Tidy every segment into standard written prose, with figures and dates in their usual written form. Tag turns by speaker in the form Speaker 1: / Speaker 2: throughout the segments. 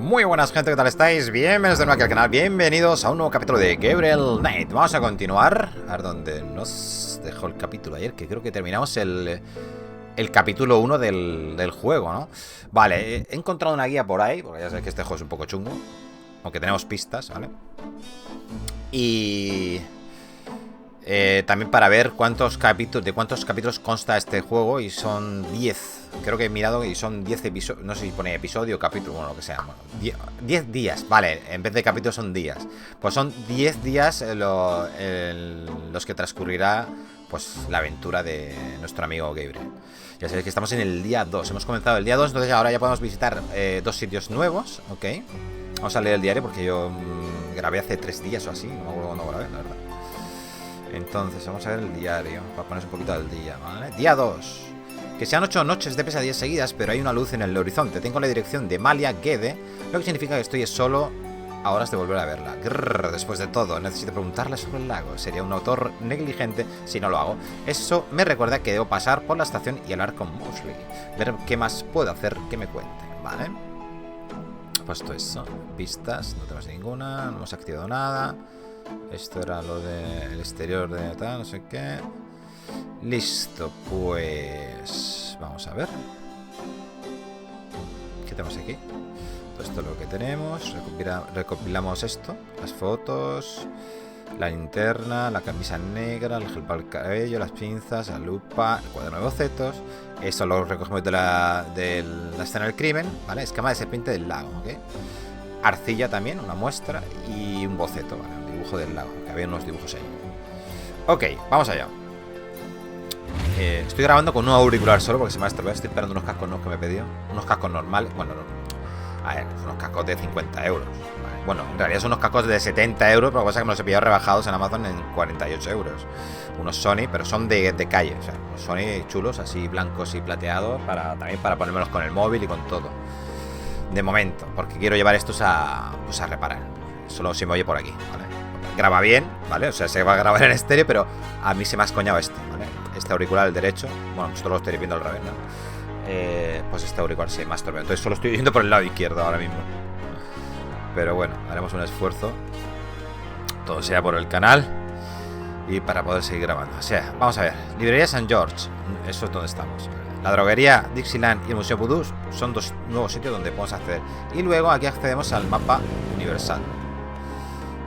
Speaker 1: Muy buenas, gente, ¿qué tal estáis? Bienvenidos de nuevo aquí al canal, bienvenidos a un nuevo capítulo de Gabriel Knight. Vamos a continuar, a ver dónde nos dejó el capítulo ayer, que creo que terminamos el capítulo 1 del juego, ¿no? Vale, he encontrado una guía por ahí, porque ya sabéis que este juego es un poco chungo, aunque tenemos pistas, ¿vale? Y también para ver de cuántos capítulos consta este juego, y son 10. Creo que he mirado y son 10 episodios. No sé si pone episodio o capítulo, bueno, lo que sea. Bueno, 10 días, vale. En vez de capítulos son días. Pues son 10 días los que transcurrirá pues la aventura de nuestro amigo Gabriel. Ya sabéis que estamos en el día 2. Hemos comenzado el día 2, entonces ahora ya podemos visitar 2 sitios nuevos. Ok. Vamos a leer el diario porque yo grabé hace 3 días o así. No me acuerdo cuándo grabé, la verdad. Entonces vamos a ver el diario para ponerse un poquito al día, ¿vale? Día 2. Que sean 8 noches de pesadillas seguidas, pero hay una luz en el horizonte. Tengo la dirección de Malia Gede, lo que significa que estoy solo a horas de volver a verla. Grrr, después de todo, necesito preguntarle sobre el lago. Sería un autor negligente si no lo hago. Eso me recuerda que debo pasar por la estación y hablar con Mosley. Ver qué más puedo hacer que me cuente, ¿vale? Puesto eso. Pistas, no tenemos ninguna, no hemos activado nada. Esto era lo del exterior de tal, no sé qué. Listo, pues vamos a ver ¿qué tenemos aquí? Todo esto es lo que tenemos. Recopilamos esto, las fotos, la linterna, la camisa negra, el gel para el cabello, las pinzas, la lupa, el cuaderno de bocetos. Esto lo recogemos de la escena del crimen, ¿vale? Escama de serpiente del lago, ¿ok? Arcilla también, una muestra y un boceto, ¿vale? Un dibujo del lago, que había unos dibujos ahí. Ok, vamos allá. Estoy grabando con un auricular solo porque se me ha estropeado. Estoy esperando unos cascos nuevos que me he pedido. Unos cascos normales. Bueno, no. A ver, son unos cascos de 50 euros. Vale. Bueno, en realidad son unos cascos de 70 euros. Pero lo que pasa es que me los he pillado rebajados en Amazon en 48 euros. Unos Sony, pero son de calle. O sea, unos Sony chulos, así blancos y plateados. También para ponérmelos con el móvil y con todo. De momento, porque quiero llevar estos a reparar. Solo si me oye por aquí, ¿vale? Graba bien, ¿vale? O sea, se va a grabar en estéreo, pero a mí se me ha escoñado este, ¿vale? Este auricular, el derecho. Bueno, vosotros lo estaréis viendo al revés, ¿no? Pues este auricular se me ha estropeado. Entonces solo estoy yendo por el lado izquierdo ahora mismo. Pero bueno, haremos un esfuerzo. Todo sea por el canal y para poder seguir grabando. O sea, vamos a ver. Librería St. George. Eso es donde estamos. La droguería Dixieland y el Museo Vudú son 2 nuevos sitios donde podemos acceder. Y luego aquí accedemos al mapa universal.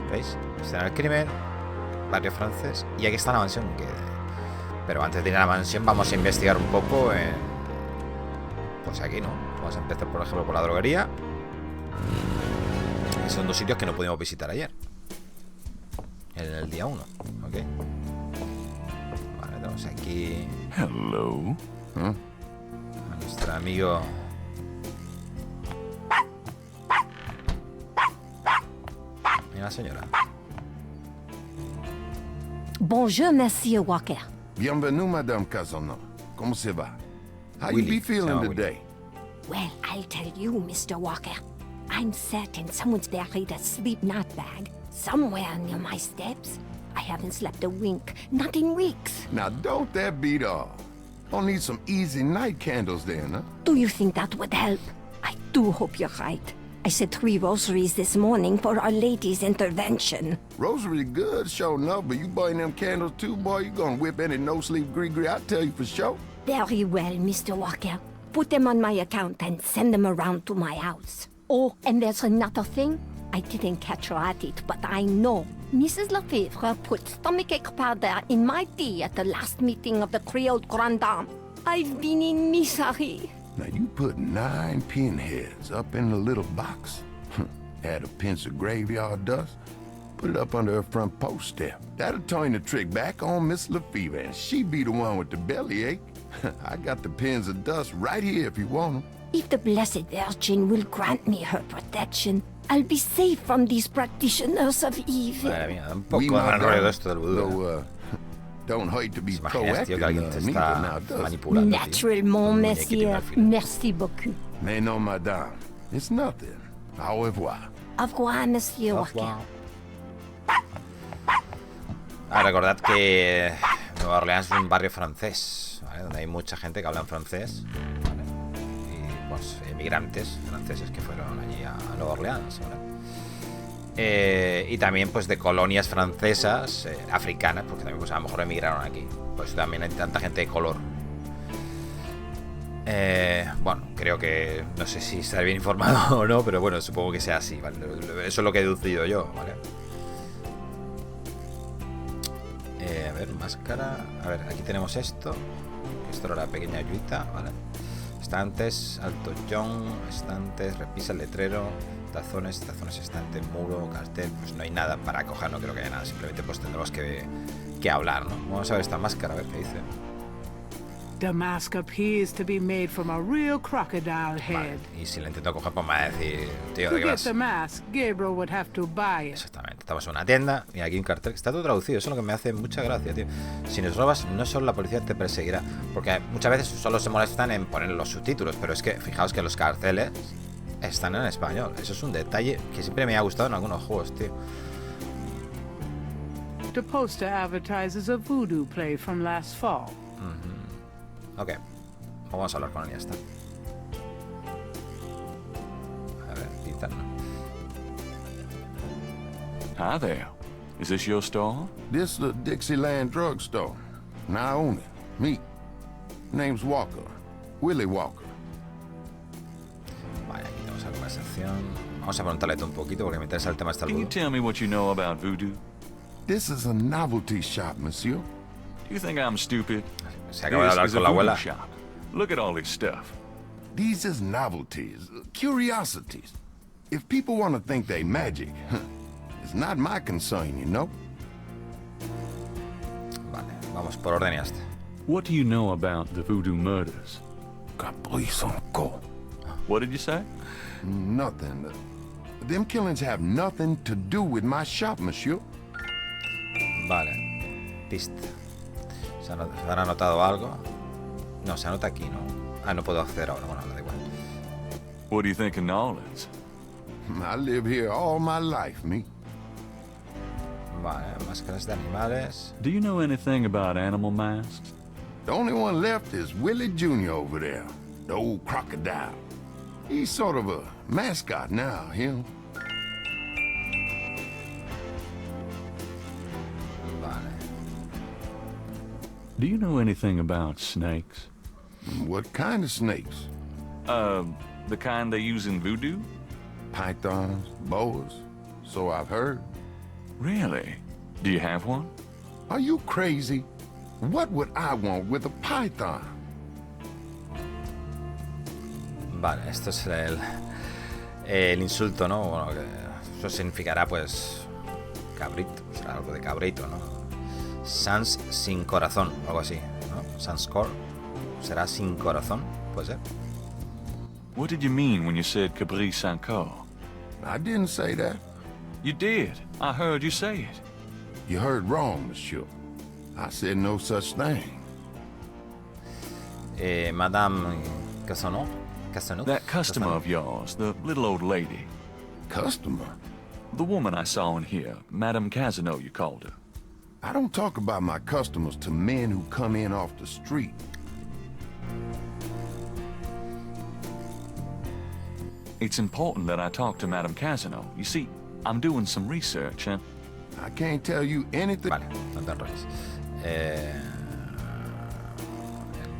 Speaker 1: ¿Veis? Escena del crimen, barrio francés. Y aquí está la mansión que... Pero antes de ir a la mansión vamos a investigar un poco en... Pues aquí, ¿no? Vamos a empezar, por ejemplo, por la droguería. Que son 2 sitios que no pudimos visitar ayer. En el día 1, ¿ok? Vale, tenemos aquí...
Speaker 2: Hello.
Speaker 1: A nuestro amigo... Mira la señora.
Speaker 3: Bonjour, Monsieur Walker.
Speaker 2: Bienvenue, Madame Casano. ¿Cómo se va? How you
Speaker 1: Willy,
Speaker 2: be feeling
Speaker 1: Willy.
Speaker 2: today?
Speaker 3: Well, I'll tell you, Mr. Walker. I'm certain someone's buried a sleep knot bag somewhere near my steps. I haven't slept a wink, not in weeks.
Speaker 2: Now, don't that beat all? I'll need some easy night candles then, huh?
Speaker 3: Do you think that would help? I do hope you're right. I said 3 rosaries this morning for Our Lady's intervention.
Speaker 2: Rosary good, sure enough, but you buying them candles too, boy, you gonna whip any no-sleep gree-gree, I tell you for sure.
Speaker 3: Very well, Mr. Walker. Put them on my account and send them around to my house. Oh, and there's another thing. I didn't catch her at it, but I know. Mrs. Lefebvre put stomachache powder in my tea at the last meeting of the Creole Grand Dame. I've been in misery.
Speaker 2: Now, you put 9 pinheads up in the little box. Add a pinch of graveyard dust. Put it up under her front post step. That'll turn the trick back on Miss Lefebvre, and she be the one with the bellyache. I got the pins of dust right here if you want them.
Speaker 3: If the Blessed Virgin will grant me her protection, I'll be safe from these practitioners of evil.
Speaker 1: Madre mía, da un poco de mal rollo esto del vudú.
Speaker 2: Though, don't hate to be
Speaker 1: ¿Te imaginas, tío, que alguien te
Speaker 2: proactive
Speaker 1: está
Speaker 2: now, does it?
Speaker 1: manipulando, tío?
Speaker 3: Naturellement,
Speaker 1: Un muñequito
Speaker 3: monsieur.
Speaker 1: al final.
Speaker 3: Merci beaucoup.
Speaker 2: Mais non, madame. It's nothing. Au revoir.
Speaker 3: Au revoir, Monsieur
Speaker 1: Au
Speaker 3: Walker.
Speaker 1: revoir. Recordad que Nueva Orleans es un barrio francés, ¿vale? Donde hay mucha gente que habla en francés, ¿vale? Y pues emigrantes franceses que fueron allí a Nueva Orleans. Orleans, ¿vale? Y también pues de colonias francesas, africanas, porque también pues a lo mejor emigraron aquí. Pues también hay tanta gente de color. Bueno, creo que no sé si estaré bien informado o no, pero bueno, supongo que sea así, ¿vale? Eso es lo que he deducido yo, ¿vale? A ver, máscara. A ver, aquí tenemos esto. Esto era la pequeña ayuita, ¿vale? Estantes, alto John, estantes, repisa el letrero, tazones, estante, muro, cartel. Pues no hay nada para coger, no creo que haya nada. Simplemente pues tendremos que hablar, ¿no? Vamos a ver esta máscara, a ver qué dice.
Speaker 4: The mask appears to be made from a real crocodile head.
Speaker 1: Vale, y si la intento coger, pues me va a decir, tío,
Speaker 4: To
Speaker 1: ¿de qué
Speaker 4: get
Speaker 1: vas?
Speaker 4: the mask, Gabriel would have to buy it.
Speaker 1: Exactamente, estamos en una tienda y aquí un cartel. Está todo traducido, eso es lo que me hace mucha gracia, tío. Si nos robas, no solo la policía te perseguirá, porque muchas veces solo se molestan en poner los subtítulos, pero es que fijaos que los carteles están en español. Eso es un detalle que siempre me ha gustado en algunos juegos, tío.
Speaker 4: The poster advertises a voodoo play from last fall.
Speaker 1: Ok, vamos a hablar con él y ya está. A ver, Tita, no.
Speaker 5: Hi there. Is this your store?
Speaker 2: This the Dixieland drugstore. And I own it. Me. Name's Walker. Willie Walker.
Speaker 1: Vale, aquí tenemos la conversación. Vamos a preguntarle todo un poquito porque me interesa el tema de
Speaker 5: Can you tell me what you know about voodoo?
Speaker 2: This is a novelty shop, monsieur.
Speaker 5: Do you think I'm stupid?
Speaker 1: Se acaba de hablar
Speaker 5: This is
Speaker 1: con
Speaker 5: a
Speaker 1: la
Speaker 5: voodoo
Speaker 1: abuela.
Speaker 5: shop. Look at all this stuff.
Speaker 2: These is novelties, curiosities. If people want to think they magic, it's not my concern, you know?
Speaker 1: Vale, vamos por orden y ya está.
Speaker 5: What do you know about the voodoo murders? What did you say?
Speaker 2: Nothing. Them killings have nothing to do with my shop, monsieur.
Speaker 1: Vale, pista. ¿Se habrá anotado algo? No, se anota aquí, ¿no? Ah, no puedo acceder ahora, bueno, da igual.
Speaker 5: What do you think of New Orleans?
Speaker 2: I live here all my life, me.
Speaker 1: Vale, máscaras de animales.
Speaker 5: Do you know anything about animal masks?
Speaker 2: The only one left is Willie Jr. over there, the old crocodile. He's sort of a mascot now, him.
Speaker 1: Vale.
Speaker 5: Do you know anything about snakes?
Speaker 2: What kind of snakes?
Speaker 5: The kind they use in voodoo?
Speaker 2: Pythons, boas, so I've heard.
Speaker 5: Really? Do you have one?
Speaker 2: Are you crazy? What would I want with a python?
Speaker 1: Vale, esto es el insulto, ¿no? Bueno, que eso significará, pues, cabrito. Será algo de cabrito, ¿no? Sans sin corazón, algo así, ¿no? Sans core. ¿Será sin corazón? Puede ser.
Speaker 5: What did you mean when you said Capri Sans Corps?
Speaker 2: I didn't say that.
Speaker 5: You did. I heard you say it.
Speaker 2: You heard wrong, monsieur. I said no such thing.
Speaker 1: Madame Casanov?
Speaker 5: That customer of yours, the little old lady.
Speaker 2: Customer?
Speaker 5: The woman I saw in here, Madame Casino, you called her.
Speaker 2: I don't talk about my customers to men who come in off the street.
Speaker 5: It's important that I talk to Madame Casino. You see, I'm doing some research, and...
Speaker 2: I can't tell you anything.
Speaker 1: Vale, no te enrolles. El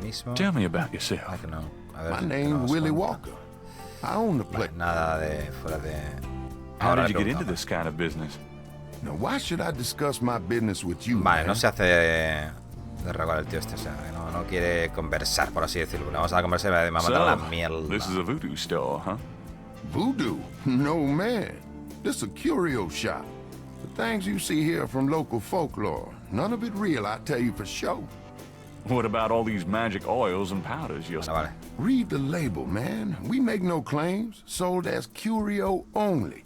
Speaker 1: mismo.
Speaker 5: Tell me about yourself.
Speaker 1: Ah, que no. A ver,
Speaker 2: My
Speaker 1: ¿qué
Speaker 2: name's
Speaker 1: nos
Speaker 2: Willie
Speaker 1: cuenta?
Speaker 2: Walker. I own the place.
Speaker 1: Vale, nada de fuera de.
Speaker 5: How
Speaker 1: Ahora
Speaker 5: did you
Speaker 1: le
Speaker 5: get into
Speaker 1: preguntamos.
Speaker 5: this kind of business?
Speaker 2: Now, why should I discuss my business with you,
Speaker 1: Vale,
Speaker 2: man?
Speaker 1: no se hace de rogar el tío este, o sea, que no quiere conversar, por así decirlo. Le vamos a conversar y me va a mandar a la mierda.
Speaker 5: This is a voodoo store, huh?
Speaker 2: Voodoo? No, man. This is a curio shop. The things you see here from local folklore, none of it real, I tell you for sure.
Speaker 5: What about all these magic oils and powders you're...
Speaker 1: Vale, vale.
Speaker 2: Read the label, man. We make no claims. Sold as curio only.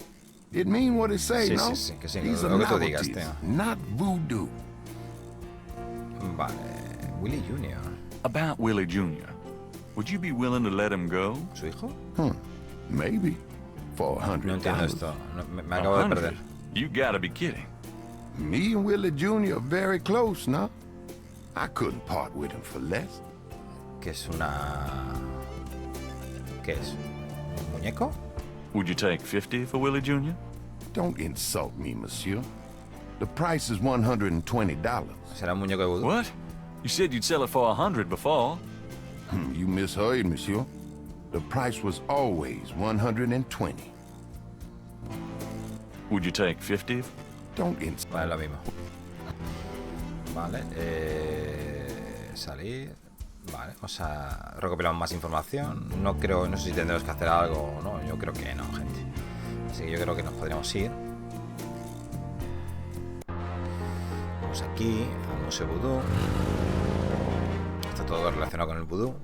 Speaker 2: It mean what it say,
Speaker 1: Sí,
Speaker 2: no?
Speaker 1: sí, sí, que sí,
Speaker 2: These
Speaker 1: lo
Speaker 2: are
Speaker 1: que tú digas,
Speaker 2: novelties,
Speaker 1: tío.
Speaker 2: not voodoo.
Speaker 1: Vale. Willie Jr.
Speaker 5: About Willie Jr. Would you be willing to let him go?
Speaker 1: ¿Su hijo?
Speaker 2: Maybe. For
Speaker 1: No
Speaker 2: $100.
Speaker 1: entiendo esto. No, me acabo de
Speaker 5: 100?
Speaker 1: perder.
Speaker 5: You gotta be kidding.
Speaker 2: Me and Willie Jr. are very close, no? I couldn't part with him for less.
Speaker 1: ¿Qué es una. ¿Qué es? ¿Un muñeco?
Speaker 5: Would you take 50 for Willie Jr.?
Speaker 2: Don't insult me, monsieur. The price is $120.
Speaker 1: ¿Será un muñeco de vudú?
Speaker 5: What? You said you'd sell it for 100 before.
Speaker 2: You misheard, monsieur. The price was always 120.
Speaker 5: Would you take 50?
Speaker 2: Don't insult.
Speaker 1: Vale, lo mismo. Vale, salir. Vale, vamos a recopilar más información. No sé si tendremos que hacer algo o no. Yo creo que no, gente. Así que yo creo que nos podríamos ir. Vamos aquí, al Museo Vudú. Está todo relacionado con el vudú.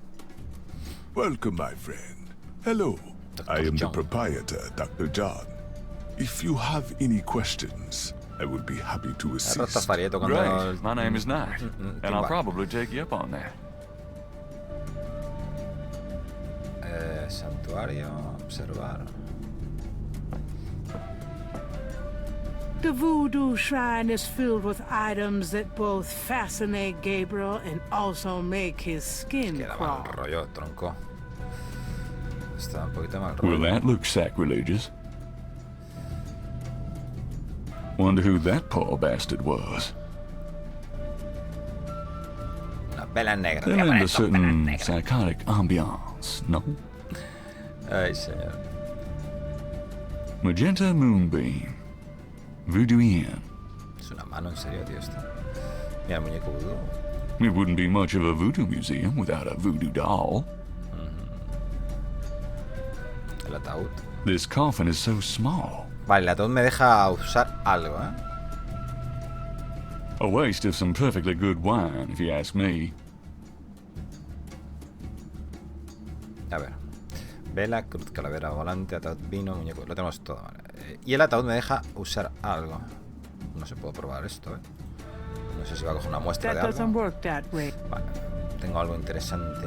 Speaker 6: Welcome, my friend. Hello.
Speaker 1: Dr.
Speaker 6: I am
Speaker 1: John.
Speaker 6: the proprietor, Dr. John. If you have any questions, I would be happy to
Speaker 1: El
Speaker 6: assist.
Speaker 1: Rastafari tocando el...
Speaker 5: Great. My name is Knight, and I'll
Speaker 1: timbal.
Speaker 5: probably take you up on that.
Speaker 1: Santuario, observar.
Speaker 4: The voodoo shrine is filled with items that both fascinate Gabriel and also make his skin
Speaker 1: Queda mal
Speaker 4: crawl.
Speaker 1: rollo, tronco. Está un poquito mal
Speaker 5: Well,
Speaker 1: rollo.
Speaker 5: that looks sacrilegious. Wonder who that poor bastard was.
Speaker 1: Una vela negra.
Speaker 5: They
Speaker 1: voy a
Speaker 5: lend
Speaker 1: poner
Speaker 5: a
Speaker 1: esto, vela
Speaker 5: certain
Speaker 1: negra.
Speaker 5: psychotic ambiance, no?
Speaker 1: Ay, señor.
Speaker 5: Magenta moonbeam. Voodooian.
Speaker 1: Es una mano, en serio, tío, esto. Mira el muñeco vudú.
Speaker 5: It wouldn't be much of a voodoo museum without a voodoo doll.
Speaker 1: El ataúd.
Speaker 5: This coffin is so small.
Speaker 1: Vale, el ataúd me deja usar algo, ¿eh?
Speaker 5: A waste of some perfectly good wine, if you ask me.
Speaker 1: A ver. Vela, cruz, calavera, volante, ataúd, vino, muñeco. Lo tenemos todo, vale. Y el ataúd me deja usar algo. No sé, puedo probar esto, ¿eh? No sé si va a coger una muestra de
Speaker 4: That doesn't
Speaker 1: algo.
Speaker 4: work that way.
Speaker 1: Vale. Tengo algo interesante.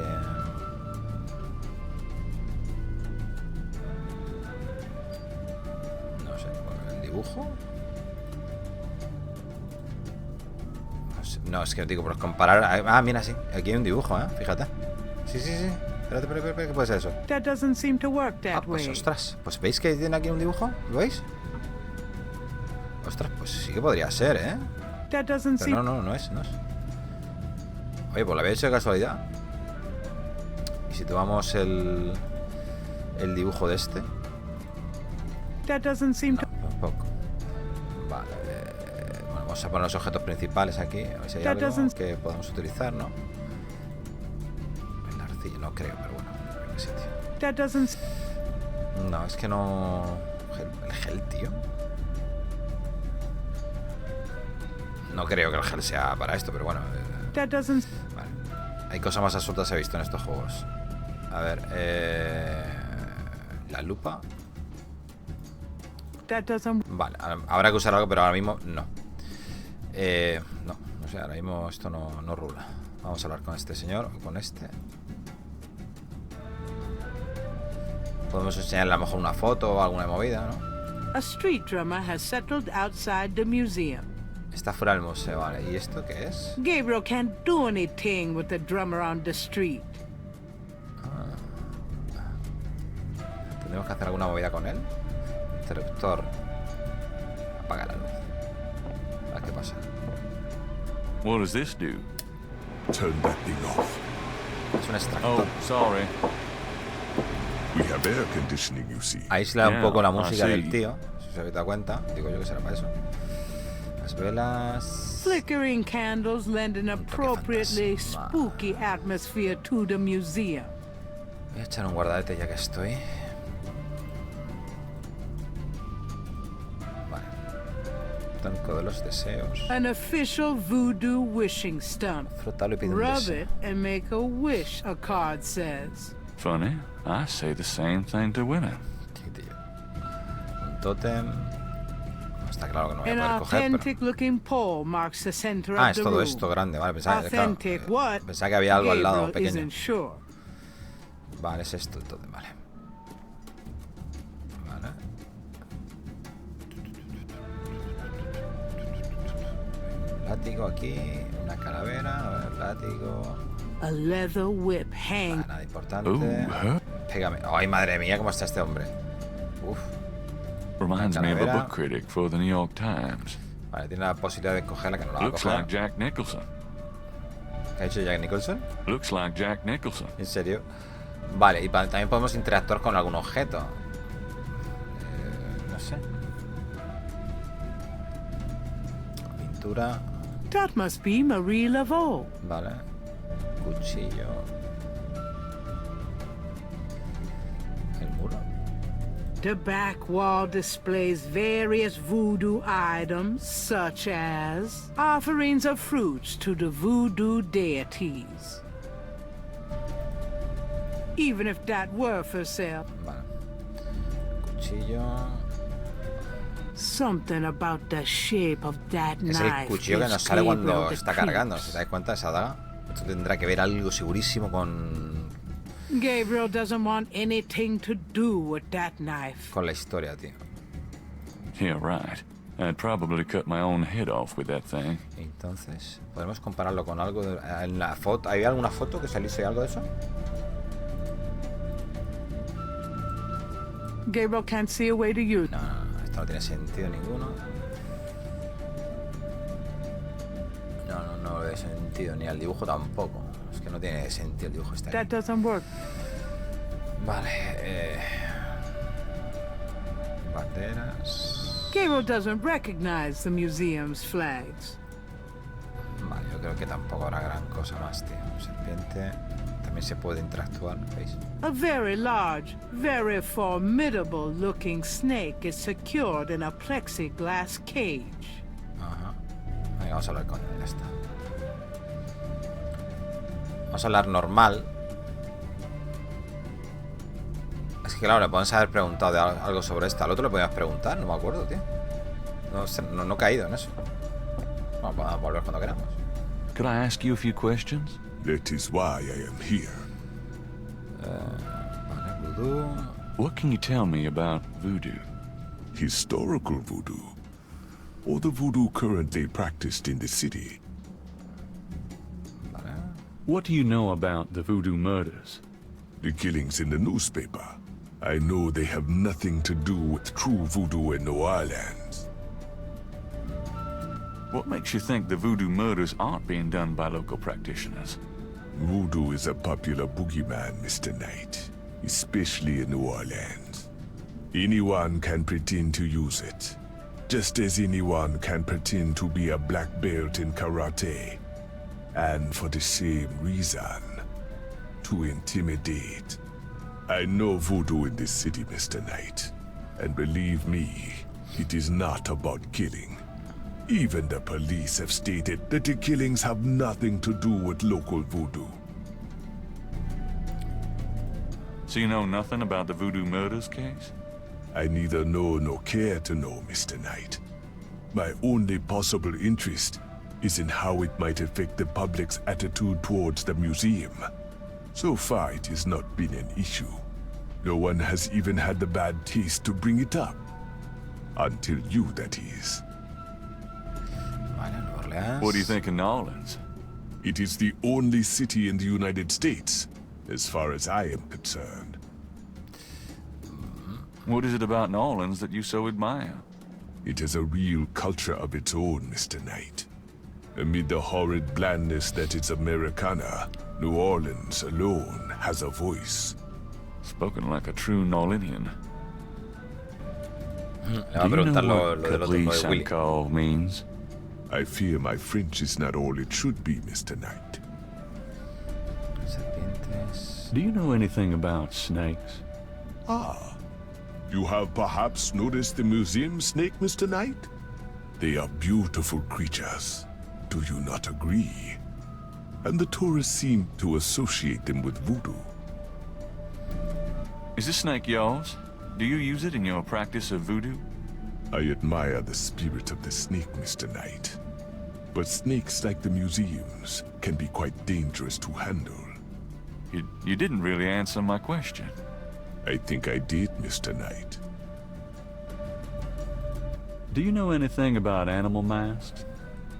Speaker 1: No sé, bueno, el dibujo. No sé, no, es que digo, por comparar. Ah, mira, sí. Aquí hay un dibujo, ¿eh? Fíjate. Sí, sí, sí. Espérate, ¿qué puede ser eso?
Speaker 4: That doesn't seem to work
Speaker 1: Ah,
Speaker 4: that
Speaker 1: pues
Speaker 4: way.
Speaker 1: ostras. Pues veis que tiene aquí un dibujo. ¿Lo veis? Ostras, pues sí que podría ser, ¿eh?
Speaker 4: That doesn't
Speaker 1: Pero
Speaker 4: seem.
Speaker 1: no es. Oye, pues lo había hecho de casualidad. Y si tomamos el dibujo de este.
Speaker 4: That doesn't seem to.
Speaker 1: Tampoco. Vale. Bueno, vamos a poner los objetos principales aquí. A ver si hay
Speaker 4: That
Speaker 1: algo
Speaker 4: doesn't-
Speaker 1: que podamos utilizar, ¿no? El arcilla, no creo, pero bueno. A ver qué sitio.
Speaker 4: That doesn't.
Speaker 1: No, es que no... El gel, tío. No creo que el gel sea para esto, pero bueno.
Speaker 4: That doesn't.
Speaker 1: Vale. Hay cosas más absurdas he visto en estos juegos. A ver, la lupa.
Speaker 4: That doesn't.
Speaker 1: Vale, habrá que usar algo, pero ahora mismo no. No sé, ahora mismo esto no rula. Vamos a hablar con este señor o con este. Podemos enseñarle a lo mejor una foto o alguna movida, ¿no?
Speaker 4: A street drummer has settled outside the museum.
Speaker 1: Está fuera del museo, vale. ¿Y esto qué es?
Speaker 4: Gabriel can't do anything with the drummer on the street.
Speaker 1: ¿Tendremos que hacer alguna movida con él? Interruptor. Apaga la luz. A ver qué pasa.
Speaker 5: What does this do?
Speaker 6: Turn that thing off.
Speaker 1: Es un extractor.
Speaker 5: Oh, sorry.
Speaker 6: We have air conditioning, you see.
Speaker 1: Aísla un
Speaker 5: Yeah,
Speaker 1: poco la
Speaker 5: I
Speaker 1: música del
Speaker 5: see.
Speaker 1: tío. Si os habéis dado cuenta. Digo yo que será para eso. Las velas.
Speaker 4: Flickering candles lend an appropriately
Speaker 1: fantasma.
Speaker 4: spooky atmosphere to the museum.
Speaker 1: Voy a echar un guardadete ya que estoy. Vale. Tronco de los deseos.
Speaker 4: An official voodoo wishing stump.
Speaker 1: Frótalo y pide un
Speaker 4: Rub
Speaker 1: deseo.
Speaker 4: it and make a wish, a card says.
Speaker 5: Funny, I say the same thing to women.
Speaker 1: Sí, tío. Un tótem. No está claro que no voy a
Speaker 4: An
Speaker 1: poder coger, pero...
Speaker 4: authentic looking pole marks the center
Speaker 1: Ah,
Speaker 4: of
Speaker 1: es
Speaker 4: the
Speaker 1: todo
Speaker 4: room.
Speaker 1: esto grande, vale. Pensaba,
Speaker 4: Authentic
Speaker 1: claro,
Speaker 4: what?
Speaker 1: pensaba que había algo al lado,
Speaker 4: Gabriel
Speaker 1: pequeño.
Speaker 4: isn't sure.
Speaker 1: Vale, es esto el tótem, vale. Vale. Un látigo aquí, una calavera, a ver, látigo.
Speaker 4: A leather whip hang.
Speaker 1: Nada importante.
Speaker 5: Ooh, huh?
Speaker 1: Pégame. Ay, madre mía, cómo está este hombre. Uf.
Speaker 5: Reminds me of a
Speaker 1: Calavera.
Speaker 5: book critic for the New York Times.
Speaker 1: Vale, tiene la posibilidad de cogerla, que no la va a
Speaker 5: Looks
Speaker 1: coger.
Speaker 5: like Jack Nicholson.
Speaker 1: ¿Qué ha dicho Jack Nicholson?
Speaker 5: Looks like Jack Nicholson.
Speaker 1: ¿En serio? Vale, y también podemos interactuar con algún objeto. No sé. Pintura.
Speaker 4: That must be Marie Laveau.
Speaker 1: Vale. Cuchillo. El muro.
Speaker 4: The back wall displays various voodoo items, such as offerings of fruits to the voodoo deities. Even if that were for sale,
Speaker 1: Vale. Cuchillo.
Speaker 4: something about the shape of that
Speaker 1: Es
Speaker 4: knife
Speaker 1: el cuchillo que
Speaker 4: gives
Speaker 1: nos sale cuando
Speaker 4: Gabriel the
Speaker 1: está cargando.
Speaker 4: creeps.
Speaker 1: Si te das cuenta, esa daga. Esto tendrá que ver algo segurísimo
Speaker 4: Gabriel doesn't want anything to do with that knife.
Speaker 1: con la historia, tío.
Speaker 5: Yeah, right. I'd probably cut my own head off with that thing.
Speaker 1: Entonces, podemos compararlo con algo en la foto. ¿Había alguna foto que saliese algo de eso?
Speaker 4: Gabriel can't see a way to use.
Speaker 1: No, esto no tiene sentido ninguno. No ve sentido, ni al dibujo tampoco. Es que no tiene sentido el dibujo este.
Speaker 4: That doesn't work.
Speaker 1: Vale, banderas.
Speaker 4: Gabriel doesn't recognize the museum's flags.
Speaker 1: Vale, yo creo que tampoco habrá gran cosa más, tío. Serpiente. También se puede interactuar, ¿veis?
Speaker 4: A very large, very formidable looking snake is secured in a plexiglass cage.
Speaker 1: Ajá. Venga, vamos a hablar con él, ya está. Vamos a hablar normal. Es que claro, le podemos haber preguntado de algo sobre esto. Al otro le podíamos preguntar, no me acuerdo, tío. No he caído en eso. Vamos a volver cuando queramos.
Speaker 5: Could I ask you a few questions?
Speaker 6: That is why I am here.
Speaker 1: Vale, vudú.
Speaker 5: What can you tell me about voodoo?
Speaker 6: Historical voodoo, or the voodoo currently practiced in the city.
Speaker 1: Vale.
Speaker 5: What do you know about the voodoo murders?
Speaker 6: The killings in the newspaper. I know they have nothing to do with true voodoo in New Orleans.
Speaker 5: What makes you think the voodoo murders aren't being done by local practitioners?
Speaker 6: Voodoo is a popular boogeyman, Mr. Knight, especially in New Orleans. Anyone can pretend to use it, just as anyone can pretend to be a black belt in karate. And for the same reason, to intimidate. I know voodoo in this city, Mr. Knight, and believe me, it is not about killing. Even the police have stated that the killings have nothing to do with local voodoo.
Speaker 5: So you know nothing about the voodoo murders case?
Speaker 6: I neither know nor care to know, Mr. Knight. My only possible interest is in how it might affect the public's attitude towards the museum. So far, it has not been an issue. No one has even had the bad taste to bring it up. Until you, that is.
Speaker 1: Vale, Nueva Orleans.
Speaker 5: What do you think of New Orleans?
Speaker 6: It is the only city in the United States, as far as I am concerned.
Speaker 5: What is it about New Orleans that you so admire?
Speaker 6: It has a real culture of its own, Mr. Knight. Amid the horrid blandness that is Americana, New Orleans alone has a voice.
Speaker 5: Spoken like a true New Orleanian.
Speaker 1: Le va a
Speaker 5: Do you know
Speaker 1: preguntar lo
Speaker 5: what
Speaker 1: del otro, lo de Willy.
Speaker 5: call means?
Speaker 6: I fear my French is not all it should be, Mr. Knight.
Speaker 1: Serpientes.
Speaker 5: Do you know anything about snakes?
Speaker 6: Ah, you have perhaps noticed the museum snake, Mr. Knight? They are beautiful creatures. Do you not agree? And the tourists seem to associate them with voodoo.
Speaker 5: Is this snake yours? Do you use it in your practice of voodoo?
Speaker 6: I admire the spirit of the snake, Mr. Knight. But snakes like the museums can be quite dangerous to handle.
Speaker 5: You didn't really answer my question.
Speaker 6: I think I did, Mr. Knight.
Speaker 5: Do you know anything about animal masks?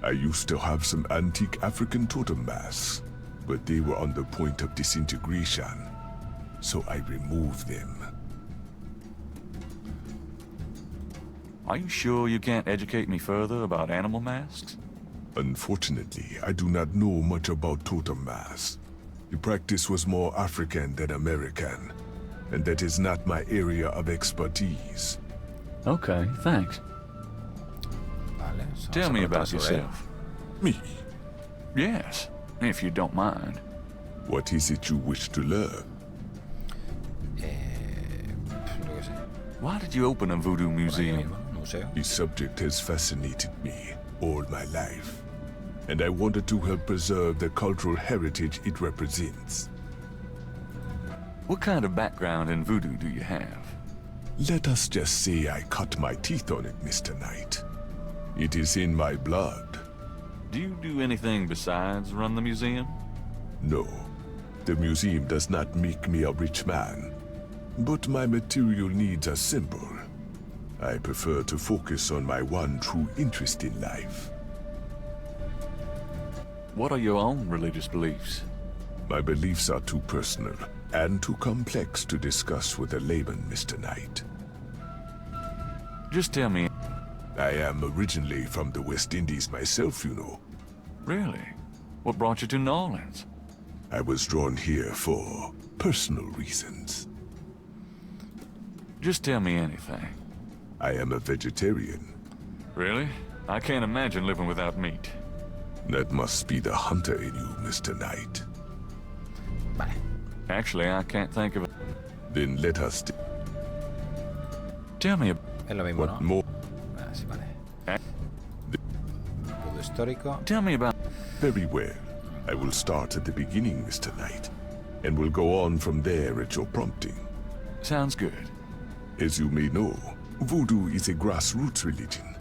Speaker 6: I used to have some antique African totem masks, but they were on the point of disintegration, so I removed them.
Speaker 5: Are you sure you can't educate me further about animal masks?
Speaker 6: Unfortunately, I do not know much about totem masks. The practice was more African than American, and that is not my area of expertise.
Speaker 5: Okay, thanks.
Speaker 1: Vale,
Speaker 5: Tell me about
Speaker 1: sobre él.
Speaker 5: yourself.
Speaker 6: Me?
Speaker 5: Yes, if you don't mind.
Speaker 6: What is it you wish to learn?
Speaker 1: Lo que sé.
Speaker 5: Why did you open a voodoo
Speaker 1: Por ahí
Speaker 5: museum?
Speaker 1: mismo, un museo.
Speaker 6: The subject has fascinated me all my life, and I wanted to help preserve the cultural heritage it represents.
Speaker 5: What kind of background in voodoo do you have?
Speaker 6: Let us just say I cut my teeth on it, Mr. Knight. It is in my blood.
Speaker 5: Do you do anything besides run the museum?
Speaker 6: No, the museum does not make me a rich man, but my material needs are simple. I prefer to focus on my one true interest in life.
Speaker 5: What are your own religious beliefs?
Speaker 6: My beliefs are too personal and too complex to discuss with a layman, Mr. Knight.
Speaker 5: Just tell me.
Speaker 6: I am originally from the West Indies myself, you know.
Speaker 5: Really? What brought you to New Orleans?
Speaker 6: I was drawn here for personal reasons.
Speaker 5: Just tell me anything.
Speaker 6: I am a vegetarian.
Speaker 5: Really? I can't imagine living without meat.
Speaker 6: That must be the hunter in you, Mr. Knight.
Speaker 1: Vale.
Speaker 5: Actually, I can't think of it.
Speaker 6: Then let us
Speaker 5: Tell me
Speaker 1: Es lo mismo,
Speaker 6: what
Speaker 1: ¿no?
Speaker 6: more.
Speaker 1: Ah, sí, vale.
Speaker 5: Eh?
Speaker 1: Todo histórico.
Speaker 5: Tell me about.
Speaker 6: Very well. I will start at the beginning, Mr. Knight, and will go on from there at your prompting.
Speaker 5: Sounds good.
Speaker 6: As you may know, Voodoo is a grassroots religion,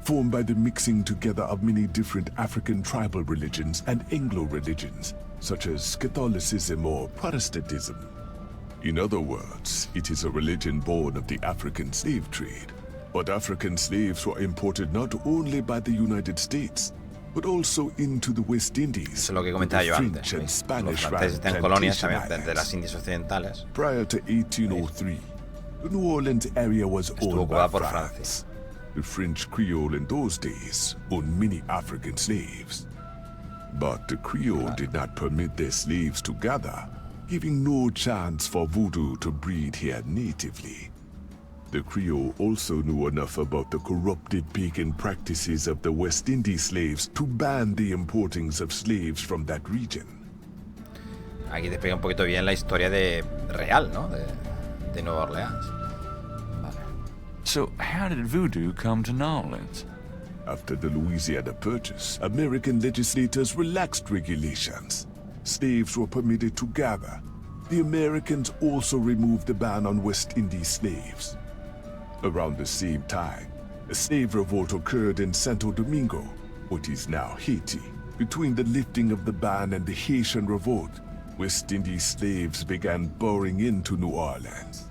Speaker 6: formed by the mixing together of many different African tribal religions and Anglo religions, such as Catholicism or Protestantism. In other words, it is a religion born of the African slave trade. But African slaves were imported not only by the United States, but also into the West Indies.
Speaker 1: Eso es lo que comentaba yo antes.
Speaker 6: And
Speaker 1: Los
Speaker 6: Spanish
Speaker 1: franceses tienen colonias también de las Indias Occidentales.
Speaker 6: Prior to 1803, the New Orleans area was
Speaker 1: Estuvo
Speaker 6: owned by
Speaker 1: ocupada por
Speaker 6: France. The French Creole in those days owned many African slaves. But the Creole did not permit their slaves to gather, giving no chance for Voodoo to breed here natively. The Creole also knew enough about the corrupted pagan practices of the West Indies slaves to ban the importings of slaves from that region.
Speaker 1: Aquí te explica un poquito bien la historia de real, ¿no? De Nueva Orleans. Vale.
Speaker 5: So, how did voodoo come to New Orleans?
Speaker 6: After the Louisiana Purchase, American legislators relaxed regulations. Slaves were permitted to gather. The Americans also removed the ban on West Indies slaves. Around the same time, a slave revolt occurred in Santo Domingo, what is now Haiti. Between the lifting of the ban and the Haitian revolt, West Indies slaves began pouring into New Orleans.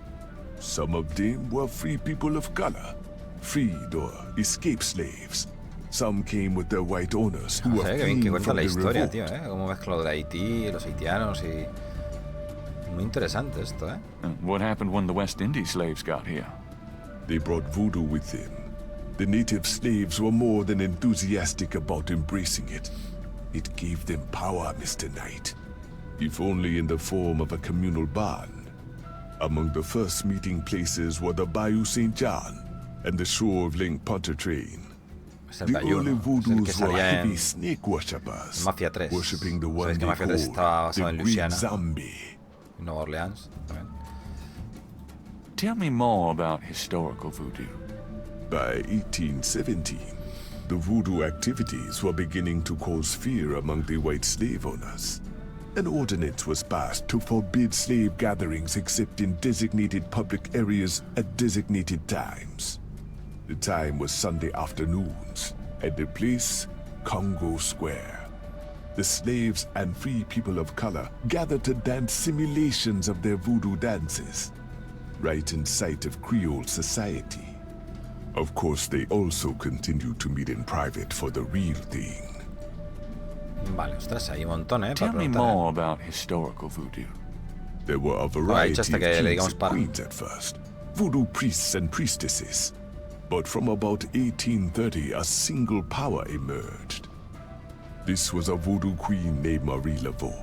Speaker 6: Some of them were free people of color, freed or escaped slaves. Some came with their white owners who
Speaker 1: No
Speaker 6: were
Speaker 1: sé, qué bien que
Speaker 6: fleeing
Speaker 1: cuenta
Speaker 6: from
Speaker 1: la
Speaker 6: the
Speaker 1: historia,
Speaker 6: revolt.
Speaker 1: tío, ¿eh? Cómo mezcla lo de Haití, los haitianos y... Muy interesante esto, ¿eh?
Speaker 5: What happened when the West Indies slaves got here?
Speaker 6: They brought voodoo with them. The native slaves were more than enthusiastic about embracing it. It gave them power, Mr. Knight, if only in the form of a communal bond. Among the first meeting places were the Bayou St. John and the shore of Lake Pontchartrain.
Speaker 1: Es el
Speaker 6: The
Speaker 1: Bayou,
Speaker 6: early
Speaker 1: ¿no? Es el que
Speaker 6: voodoos were
Speaker 1: salía
Speaker 6: heavy
Speaker 1: en
Speaker 6: snake worshippers,
Speaker 1: Mafia 3.
Speaker 6: worshipping the one
Speaker 1: Sabéis que
Speaker 6: they
Speaker 1: Mafia 3 estaba
Speaker 6: called
Speaker 1: basado
Speaker 6: the
Speaker 1: en
Speaker 6: Great
Speaker 1: Luisiana,
Speaker 6: Zombie.
Speaker 1: en Nueva Orleans también.
Speaker 5: Tell me more about historical voodoo.
Speaker 6: By 1817, the voodoo activities were beginning to cause fear among the white slave owners. An ordinance was passed to forbid slave gatherings except in designated public areas at designated times. The time was Sunday afternoons, and the place, Congo Square. The slaves and free people of color gathered to dance simulations of their voodoo dances, right in sight of Creole society. Of course, they also continued to meet in private for the real thing.
Speaker 1: Vale, ostras, hay un montón, ¿eh?
Speaker 5: Tell
Speaker 1: Para
Speaker 5: me
Speaker 1: preguntar, ¿eh?
Speaker 5: more about historical voodoo.
Speaker 6: There were a
Speaker 1: ha
Speaker 6: variety
Speaker 1: dicho
Speaker 6: of
Speaker 1: hasta que le
Speaker 6: kings
Speaker 1: digamos
Speaker 6: and
Speaker 1: para.
Speaker 6: queens at first, voodoo priests and priestesses. But from about 1830, a single power emerged. This was a voodoo queen named Marie Laveau.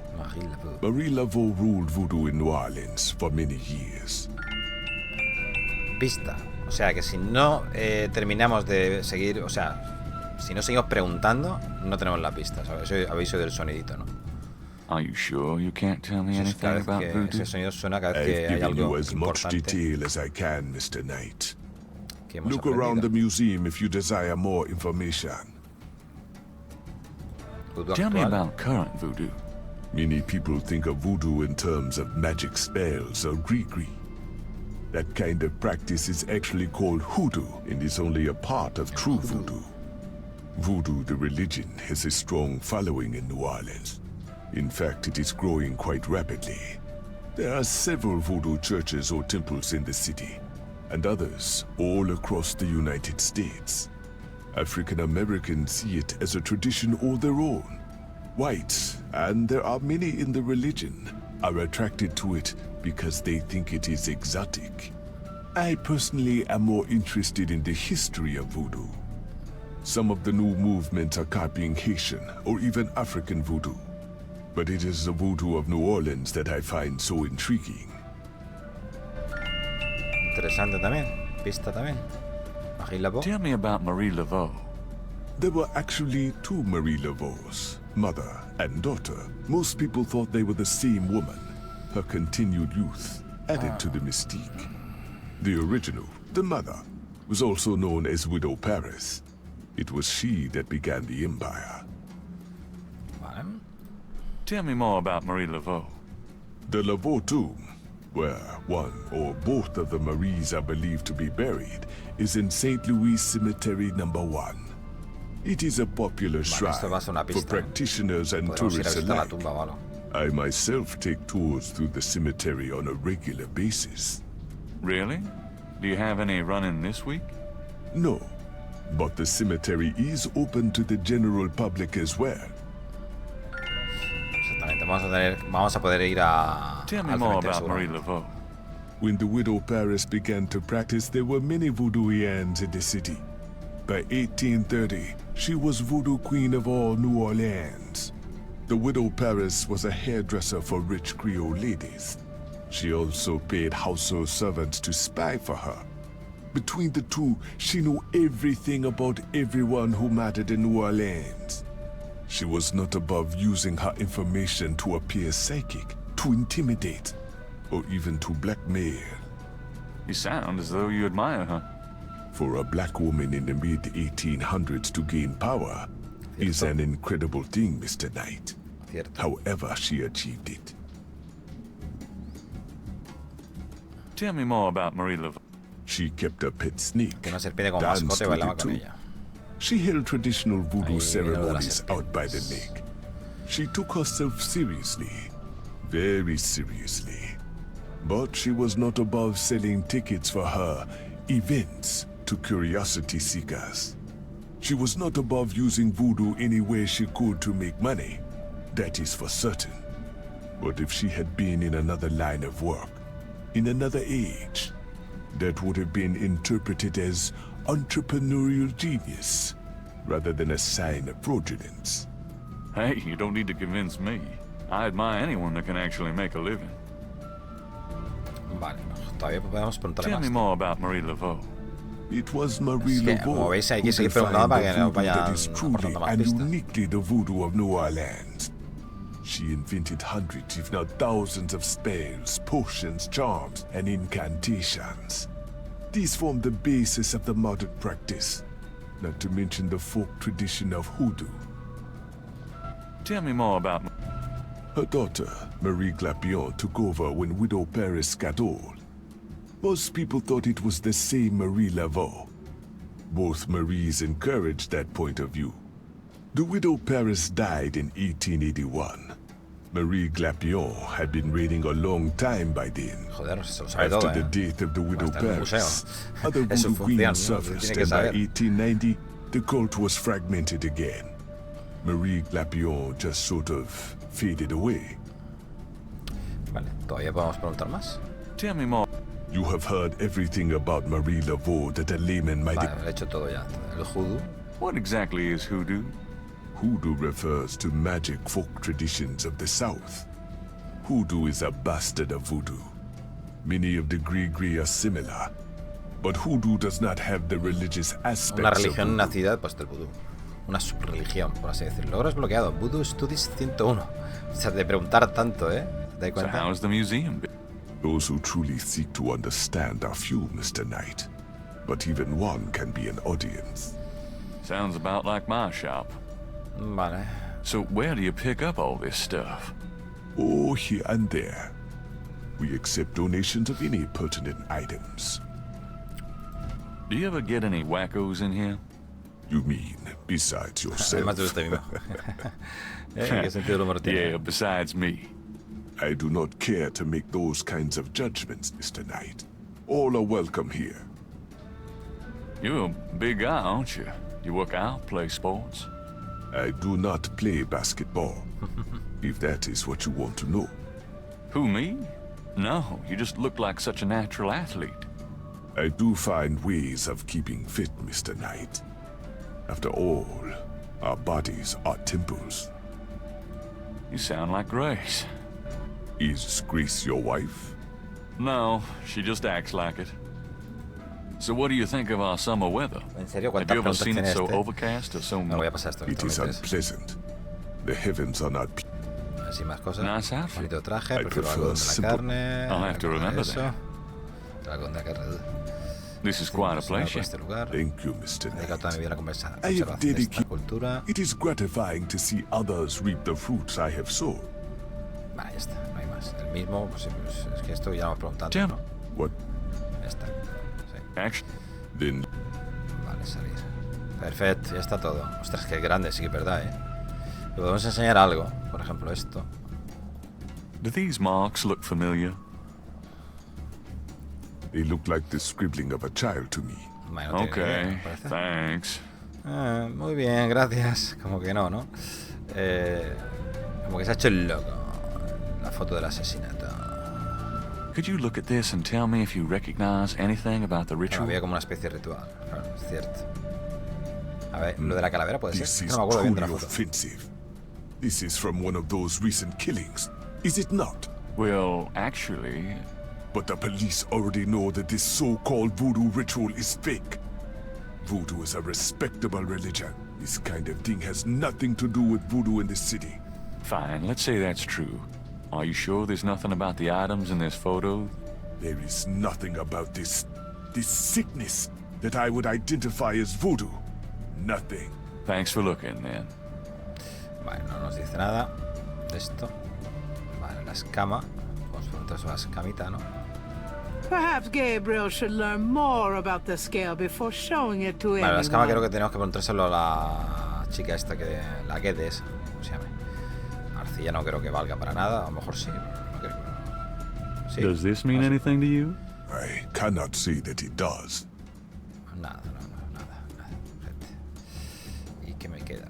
Speaker 6: Marie Laveau ruled voodoo in New Orleans for many years.
Speaker 1: Pista. O sea que si no terminamos de seguir, o sea, si no seguimos preguntando, no tenemos la pista, ¿sabes? Habéis oído el sonidito, ¿no?
Speaker 5: Are you sure you can't tell me anything about voodoo?
Speaker 1: Ese sonido suena cada vez que
Speaker 6: I've
Speaker 1: hay
Speaker 6: given
Speaker 1: algo
Speaker 6: you as much
Speaker 1: importante.
Speaker 6: detail as I can, Mr. Knight.
Speaker 1: Que hemos
Speaker 6: Look around the
Speaker 1: aprendido.
Speaker 6: museum if you desire more information.
Speaker 1: Voodoo
Speaker 5: Tell me
Speaker 1: actual.
Speaker 5: about current voodoo.
Speaker 6: Many people think of voodoo in terms of magic spells or gree-gree. That kind of practice is actually called hoodoo and is only a part of true voodoo. Voodoo, the religion, has a strong following in New Orleans. In fact, it is growing quite rapidly. There are several voodoo churches or temples in the city, and others all across the United States. African Americans see it as a tradition all their own. Whites, and there are many in the religion, are attracted to it because they think it is exotic. I personally am more interested in the history of voodoo. Some of the new movements are copying Haitian or even African voodoo. But it is the voodoo of New Orleans that I find so intriguing.
Speaker 1: Interesante también. Pista también. Marie Laveau.
Speaker 5: Tell me about Marie Laveau.
Speaker 6: There were actually two Marie Laveaux, mother and daughter. Most people thought they were the same woman. Her continued youth added to the mystique. The original, the mother, was also known as Widow Paris. It was she that began the empire.
Speaker 1: Vale.
Speaker 5: Tell me more about Marie Laveau.
Speaker 6: The Laveau tomb, where one or both of the Maries are believed to be buried, is in St. Louis Cemetery No. 1. It is a popular shrine
Speaker 1: esto va a ser una
Speaker 6: for
Speaker 1: pista, ¿no?
Speaker 6: practitioners and
Speaker 1: Podemos ir a
Speaker 6: tourists
Speaker 1: visitar la
Speaker 6: alike.
Speaker 1: tumba o algo.
Speaker 6: I myself take tours through the cemetery on a regular basis.
Speaker 5: Really? Do you have any running this week?
Speaker 6: No, but the cemetery is open to the general public as well.
Speaker 1: Exactamente. Vamos a poder ir a.
Speaker 5: Tell me
Speaker 1: al
Speaker 5: more
Speaker 1: cementerio
Speaker 5: about
Speaker 1: seguro.
Speaker 5: Marie Laveau.
Speaker 6: When the Widow Paris began to practice, there were many voodooians in the city. By 1830, she was voodoo queen of all New Orleans. The Widow Paris was a hairdresser for rich Creole ladies. She also paid household servants to spy for her. Between the two, she knew everything about everyone who mattered in New Orleans. She was not above using her information to appear psychic, to intimidate, or even to blackmail.
Speaker 5: You sound as though you admire her.
Speaker 6: For a black woman in the mid-1800s to gain power is an incredible thing, Mr. Knight.
Speaker 1: Cierto.
Speaker 6: However she achieved it.
Speaker 5: Tell me more about Marie Laveau.
Speaker 6: She kept a pet snake,
Speaker 1: Que una serpiente como
Speaker 6: danced
Speaker 1: mascota y
Speaker 6: with
Speaker 1: bailaba
Speaker 6: it
Speaker 1: con
Speaker 6: too.
Speaker 1: ella.
Speaker 6: She held traditional voodoo
Speaker 1: Ahí viene lo de las
Speaker 6: ceremonies out by the lake. She took herself seriously, very seriously. But she was not above selling tickets for her events to curiosity seekers. She was not above using voodoo any way she could to make money. That is for certain. But if she had been in another line of work, in another age, that would have been interpreted as entrepreneurial genius, rather than a sign of fraudulence.
Speaker 5: Hey, you don't need to convince me. I admire anyone that can actually make a living.
Speaker 1: Vale, todavía podemos preguntarle
Speaker 5: Tell me
Speaker 1: más.
Speaker 5: more about Marie Laveau.
Speaker 6: It was Marie
Speaker 1: Es que,
Speaker 6: Laveau
Speaker 1: como veis, hay que
Speaker 6: who
Speaker 1: seguir
Speaker 6: defined
Speaker 1: preguntando para
Speaker 6: the
Speaker 1: que nos
Speaker 6: voodoo that
Speaker 1: vayan
Speaker 6: is truly
Speaker 1: aportando más
Speaker 6: and
Speaker 1: pistas.
Speaker 6: uniquely the voodoo of New Orleans. She invented hundreds, if not thousands, of spells, potions, charms, and incantations. These form the basis of the modern practice, not to mention the folk tradition of hoodoo.
Speaker 5: Tell me more about...
Speaker 6: Her daughter, Marie Glapion, took over when Widow Paris got old. Most people thought it was the same Marie Laveau. Both Maries encouraged that point of view. The Widow Paris died in 1881. Marie Glapion had been reigning a long time by then.
Speaker 1: Joder, se lo sabe
Speaker 6: After
Speaker 1: todo,
Speaker 6: the death of the Widow
Speaker 1: Está en el
Speaker 6: Paris,
Speaker 1: museo.
Speaker 6: other
Speaker 1: Es su
Speaker 6: voodoo
Speaker 1: función,
Speaker 6: queens
Speaker 1: ¿no?
Speaker 6: surfaced,
Speaker 1: Tiene que
Speaker 6: and by
Speaker 1: saber.
Speaker 6: 1890, the cult was fragmented again. Marie Glapion just sort of faded away.
Speaker 1: Vale, todavía podemos preguntar más.
Speaker 5: Tell me more.
Speaker 6: You have heard everything about Marie Laveau that a layman might...
Speaker 1: Vale, lo he hecho todo ya. El Vudú.
Speaker 5: What exactly is hoodoo?
Speaker 6: Hoodoo refers to magic folk traditions of the South. Hoodoo is a bastard of voodoo. Many of the Gree are similar, but hoodoo does not have the religious aspects
Speaker 1: Una
Speaker 6: of
Speaker 1: religión
Speaker 6: voodoo.
Speaker 1: nacida pues, del vudú. Una subreligión, por así decirlo. Logro desbloqueado. Voodoo Studies 101. O sea, de preguntar tanto, ¿eh? ¿Te das
Speaker 5: So
Speaker 1: cuenta?
Speaker 5: how's the museum?
Speaker 6: Those who truly seek to understand are few, Mr. Knight. But even one can be an audience.
Speaker 5: Sounds about like my shop.
Speaker 1: Vale.
Speaker 5: So where do you pick up all this stuff?
Speaker 6: Oh, here and there. We accept donations of any pertinent items.
Speaker 5: Do you ever get any wackos in here?
Speaker 6: You mean, besides
Speaker 1: Además de
Speaker 6: yourself?
Speaker 1: usted mismo. ¿Qué sentido del humor tiene?
Speaker 5: Yeah, besides me.
Speaker 6: I do not care to make those kinds of judgments, Mr. Knight. All are welcome here.
Speaker 5: You're a big guy, aren't you? You work out, play sports?
Speaker 6: I do not play basketball, if that is what you want to know.
Speaker 5: Who, me? No, you just look like such a natural athlete.
Speaker 6: I do find ways of keeping fit, Mr. Knight. After all, our bodies are temples.
Speaker 5: You sound like Grace.
Speaker 6: Is Grace your wife?
Speaker 5: No, she just acts like it. So what do you think of our summer weather?
Speaker 1: ¿En serio?
Speaker 5: Have
Speaker 1: ¿Cuántas
Speaker 5: you ever
Speaker 1: preguntas
Speaker 5: seen it
Speaker 1: tiene
Speaker 5: so
Speaker 1: este?
Speaker 5: overcast or so
Speaker 1: No voy a pasar esto.
Speaker 6: It is unpleasant. The heavens are not...
Speaker 1: Así más cosas.
Speaker 5: Nice outfit.
Speaker 1: Bonito traje.
Speaker 6: I
Speaker 1: Prefiero
Speaker 6: prefer
Speaker 1: algodón de la
Speaker 6: simple-
Speaker 1: carne.
Speaker 5: I'll have to
Speaker 1: algo de
Speaker 5: remember
Speaker 1: eso.
Speaker 5: that.
Speaker 1: El algodón de la carne.
Speaker 5: This is quite a
Speaker 1: Pues nada, por
Speaker 5: pleasure.
Speaker 1: este lugar.
Speaker 6: Thank you, Mr.
Speaker 1: He dedicado toda mi
Speaker 6: Knight.
Speaker 1: vida a la conversación
Speaker 6: I have
Speaker 1: de esta
Speaker 6: dedicated...
Speaker 1: cultura.
Speaker 6: It is gratifying to see others reap the fruits I have sown.
Speaker 1: Vale, ya está. No hay más. El mismo. Pues, es que esto ya lo hemos preguntado.
Speaker 5: Gemma.
Speaker 6: What?
Speaker 1: Ya está. Sí.
Speaker 5: Actually,
Speaker 6: Then
Speaker 1: Vale, salir. Perfecto, ya está todo. Ostras, qué grande, sí que es verdad, ¿eh? Le podemos enseñar algo. Por ejemplo, esto.
Speaker 5: do these marks look familiar?
Speaker 6: they look like the scribbling of a child to me.
Speaker 1: Bueno, no tiene
Speaker 5: Okay,
Speaker 1: idea, me parece.
Speaker 5: thanks.
Speaker 1: Muy bien, gracias. Como que no, ¿no? Como que se ha hecho el loco. La foto del asesinato.
Speaker 5: Could you look at this and tell me if you recognize anything about the
Speaker 1: Bueno,
Speaker 5: ritual?
Speaker 1: había como una especie de ritual. Claro, es cierto. A ver, lo de la calavera puede ser.
Speaker 6: This
Speaker 1: Es que
Speaker 6: is
Speaker 1: no me acuerdo bien de
Speaker 6: truly
Speaker 1: la foto.
Speaker 6: offensive. This is from one of those recent killings, is it not?
Speaker 5: Well, actually,
Speaker 6: But the police already know that this so-called voodoo ritual is fake. Voodoo is a respectable religion. This kind of thing has nothing to do with voodoo in the city.
Speaker 5: fine, let's say that's true. Are you sure there's nothing about the items in this photo?
Speaker 6: There is nothing about this sickness that I would identify as voodoo. Nothing.
Speaker 5: Thanks for looking, then.
Speaker 1: Vale, no nos dice nada de esto. Vale, la escama. Vamos a preguntar sobre la escamita, ¿no?
Speaker 4: Perhaps Gabriel should learn more about the scale before showing it to
Speaker 1: Vale, la escama creo
Speaker 4: anyone.
Speaker 1: que tenemos que preguntárselo a la chica esta que... La Guedes, ¿cómo se llama? Arcilla no creo que valga para nada. A lo mejor sí. No creo. Sí.
Speaker 5: Does this mean anything to you?
Speaker 6: I cannot say that it does.
Speaker 1: Nada, nada, gente. ¿Y qué me queda?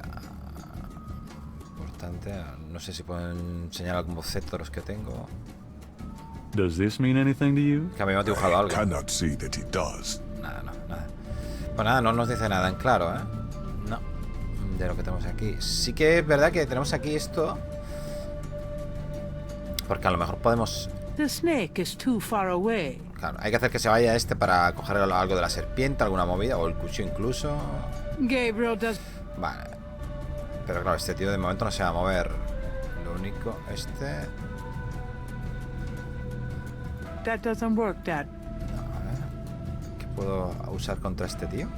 Speaker 1: Importante. No sé si pueden enseñar algún boceto de los que tengo.
Speaker 5: Does this mean anything to you?
Speaker 1: Que a mí me ha dibujado
Speaker 6: I
Speaker 1: algo.
Speaker 6: cannot say that it does.
Speaker 1: Nada, no, nada. Pues nada, no nos dice nada en claro, ¿eh? No. De lo que tenemos aquí. Sí que es verdad que tenemos aquí esto. Porque a lo mejor podemos...
Speaker 4: The snake is too far away.
Speaker 1: Claro, hay que hacer que se vaya este para coger algo de la serpiente, alguna movida, o el cuchillo incluso.
Speaker 4: Gabriel does.
Speaker 1: Vale. Pero claro, este tío de momento no se va a mover. Lo único, este...
Speaker 4: That doesn't work, Dad.
Speaker 1: ¿Qué puedo usar contra este tío?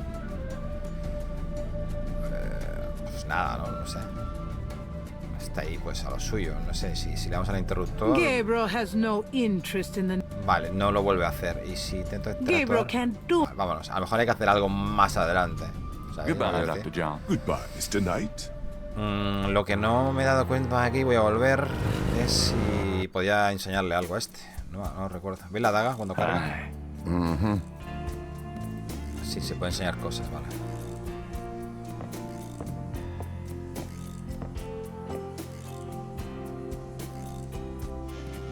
Speaker 1: Pues nada, no sé. Está ahí pues a lo suyo. No sé, si le damos al interruptor...
Speaker 4: Gabriel has no interest in the.
Speaker 1: Vale, no lo vuelve a hacer. Y si intento
Speaker 4: Gabriel
Speaker 1: interactuar...
Speaker 4: can't do.
Speaker 1: Vámonos, a lo mejor hay que hacer algo más adelante. ¿Sabes?
Speaker 5: Goodbye,
Speaker 1: Quiero decir.
Speaker 5: Dr. John.
Speaker 6: Goodbye, Mr. Knight.
Speaker 1: Lo que no me he dado cuenta aquí, voy a volver, es si podía enseñarle algo a este. No recuerdo. ¿Ves la daga cuando carga?
Speaker 5: Hi.
Speaker 1: Sí, se puede enseñar cosas, vale.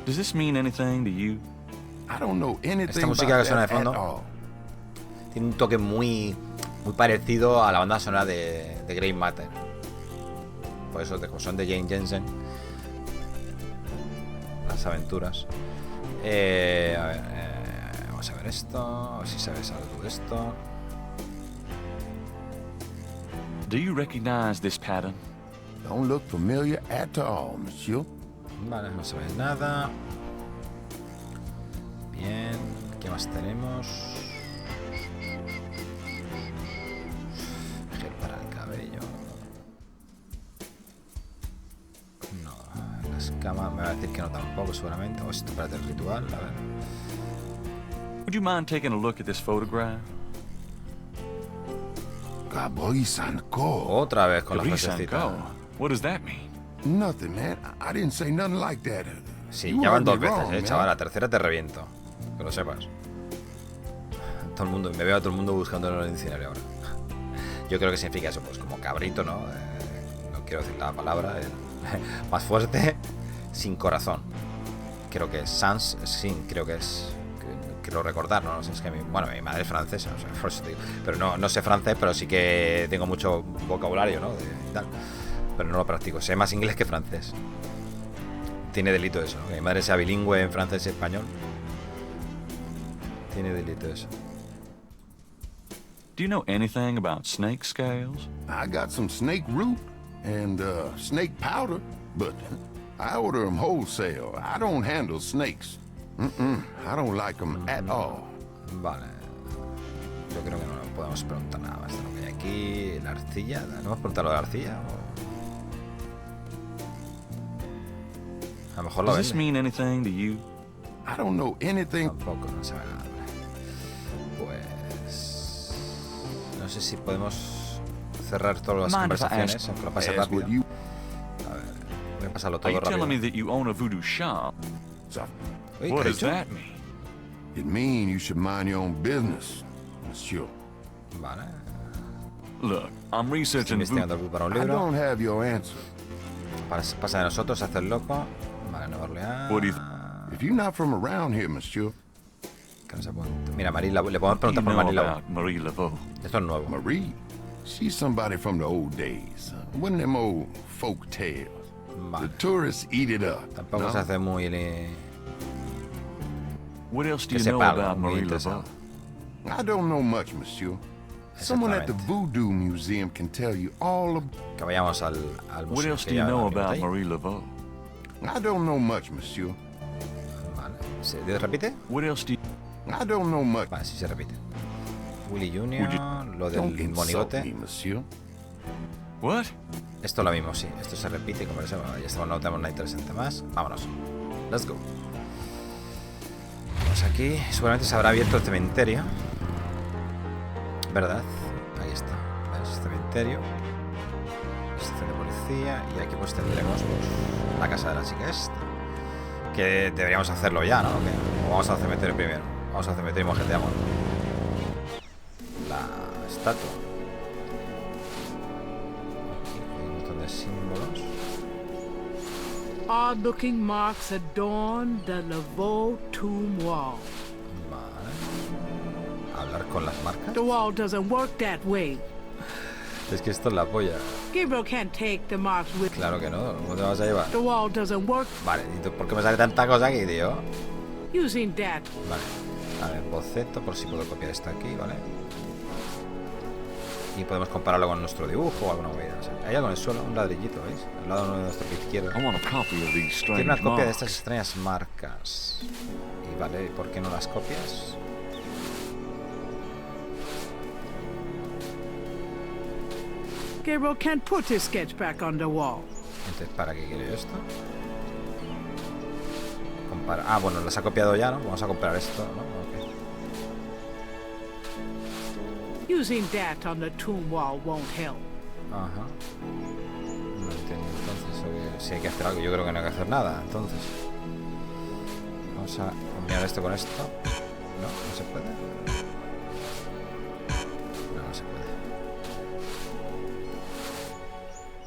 Speaker 5: Does this mean anything to you?
Speaker 2: I don't know anything
Speaker 1: Esta música que
Speaker 2: about
Speaker 1: suena de
Speaker 2: that at
Speaker 1: fondo
Speaker 2: all.
Speaker 1: tiene un toque muy parecido a la banda sonora de Grey Matter. Por eso son de Jane Jensen. Las aventuras. A ver, vamos a ver esto. A ver si sabes algo de esto.
Speaker 5: Do you recognize this pattern?
Speaker 2: Don't look familiar at all, monsieur.
Speaker 1: Vale, no se ve nada. Bien, ¿qué más tenemos? Gel para el cabello. No, la escama me va a decir que no tampoco, seguramente. O esto para el ritual, a ver.
Speaker 5: Would you mind taking a look at this photograph?
Speaker 2: Gabriel.
Speaker 1: Otra vez con la
Speaker 5: Gabriel
Speaker 1: frasecita.
Speaker 5: Knight. What does that mean?
Speaker 2: Nothing, man. I didn't say nothing like that.
Speaker 1: Sí,
Speaker 2: You
Speaker 1: ya van
Speaker 2: heard me
Speaker 1: 2 veces,
Speaker 2: wrong, man.
Speaker 1: chaval. La tercera te reviento. Que lo sepas. Todo el mundo, me veo a todo el mundo buscando en el diccionario ahora. Yo creo que significa eso, pues como cabrito, ¿no? No quiero decir la palabra. Más fuerte, sin corazón. Creo que es sans, sin, creo que es. Quiero recordar, ¿no? No sé, es que mi madre es francesa, o sea, por eso digo. Pero no sé francés, pero sí que tengo mucho vocabulario, ¿no? Tal. Pero no lo practico. Sé más inglés que francés. Tiene delito eso, ¿no? Que mi madre sea bilingüe en francés y español. Tiene delito eso.
Speaker 5: Do you know anything about snake scales?
Speaker 2: I got some snake root and snake powder, but I order them wholesale. I don't handle snakes. I don't like them at all.
Speaker 1: Vale. Yo creo que no podemos preguntar nada más de lo que hay aquí. La arcilla. ¿No hemos preguntado lo de la arcilla? A lo mejor lo
Speaker 5: Does this
Speaker 1: vende.
Speaker 5: mean anything to you?
Speaker 2: I don't know anything.
Speaker 1: Tampoco, no se ve nada. Pues... No sé si podemos cerrar todas las
Speaker 5: Mind if I
Speaker 1: conversaciones,
Speaker 5: ask-
Speaker 1: aunque lo pase
Speaker 2: Ask
Speaker 1: rápido.
Speaker 2: what you.
Speaker 1: A ver, voy a pasarlo
Speaker 5: Are
Speaker 1: todo
Speaker 5: you telling me
Speaker 1: rápido.
Speaker 5: that you own a voodoo shop?
Speaker 1: Uy,
Speaker 5: What
Speaker 1: ¿qué he
Speaker 5: does
Speaker 1: dicho?
Speaker 5: that mean?
Speaker 2: It mean you should mind your own business, monsieur.
Speaker 1: Vale.
Speaker 5: Look, I'm
Speaker 1: Estoy
Speaker 5: researching
Speaker 1: investigando
Speaker 5: voodoo.
Speaker 1: para un
Speaker 2: I
Speaker 1: libro.
Speaker 2: don't have your answer.
Speaker 1: Pasa de nosotros, hace el loco. Vale, Nueva Orleans.
Speaker 5: What do you
Speaker 2: If you're not from around here, monsieur,
Speaker 1: Que no se apunta. Mira, Marila, le podemos
Speaker 5: What do you
Speaker 1: preguntar por
Speaker 5: know
Speaker 1: Marila.
Speaker 5: about Marie Laveau?
Speaker 1: Esto es nuevo.
Speaker 2: Marie, she's somebody from the old days. One of them old folk tales.
Speaker 1: Vale.
Speaker 2: The tourists eat it up.
Speaker 1: Tampoco
Speaker 2: no?
Speaker 1: se hace muy...
Speaker 5: What else do
Speaker 1: Que
Speaker 5: you know
Speaker 1: sepa algo,
Speaker 5: about
Speaker 1: muy
Speaker 5: Marie
Speaker 1: interesante.
Speaker 5: Laveau?
Speaker 2: I don't know much, monsieur. Someone at the
Speaker 1: Exactamente.
Speaker 2: Voodoo Museum can tell you all of...
Speaker 1: Que vayamos al
Speaker 5: What
Speaker 1: museo.
Speaker 5: else
Speaker 1: que
Speaker 5: do you
Speaker 1: ya
Speaker 5: know
Speaker 1: vimos
Speaker 5: about
Speaker 1: ahí.
Speaker 5: Marie Laveau?
Speaker 2: I don't know much, monsieur.
Speaker 1: Vale. ¿Se repite?
Speaker 5: What else do you...
Speaker 2: I don't know much.
Speaker 1: Vale, sí se repite. Willy Jr., lo
Speaker 2: Don't
Speaker 1: del
Speaker 2: insult
Speaker 1: monigote.
Speaker 2: me, monsieur.
Speaker 5: What?
Speaker 1: Esto lo mismo, sí. Esto se repite y como eso ya estamos, no tenemos nada interesante más. Vámonos. Let's go. Vamos aquí. Seguramente se habrá abierto el cementerio. ¿Verdad? Ahí está. ¿Ves? Cementerio. Estación de policía. Y aquí pues tendremos pues, la casa de la chica esta. Que deberíamos hacerlo ya, ¿no? O vamos al cementerio primero. Vamos al cementerio y mojeteamos. La estatua. Aquí hay un montón de símbolos.
Speaker 4: Odd-looking marks adorn the Laveau tomb wall.
Speaker 1: Vale. Hablar con las marcas.
Speaker 4: The wall doesn't work that way.
Speaker 1: Es que esto es la polla.
Speaker 4: Gabriel can't take the marks with
Speaker 1: Claro que no. ¿Cómo te vas a llevar?
Speaker 4: The wall doesn't work
Speaker 1: Vale. ¿Y tú por qué me sale tanta cosa aquí, tío?
Speaker 4: using that.
Speaker 1: Vale. A ver, boceto, por si puedo copiar esto aquí, ¿vale? Y podemos compararlo con nuestro dibujo o alguna movida. O sea, hay algo en el suelo, un ladrillito, ¿veis? Al lado de nuestro pie izquierdo.
Speaker 5: I want a copy of these
Speaker 1: Tiene
Speaker 5: strange
Speaker 1: una copia de
Speaker 5: marks.
Speaker 1: estas extrañas marcas. Y vale, ¿por qué no las copias?
Speaker 4: Gabriel can't put his sketch back on the wall.
Speaker 1: Entonces, ¿para qué quiero yo esto? Compara. Ah, bueno, las ha copiado ya, ¿no? Vamos a comparar esto, ¿no? Ok.
Speaker 4: Using that on the tomb wall won't help.
Speaker 1: Ajá. No entiendo entonces si hay que hacer algo. Yo creo que no hay que hacer nada, entonces. Vamos a combinar esto con esto. No, no se puede. No, no se puede.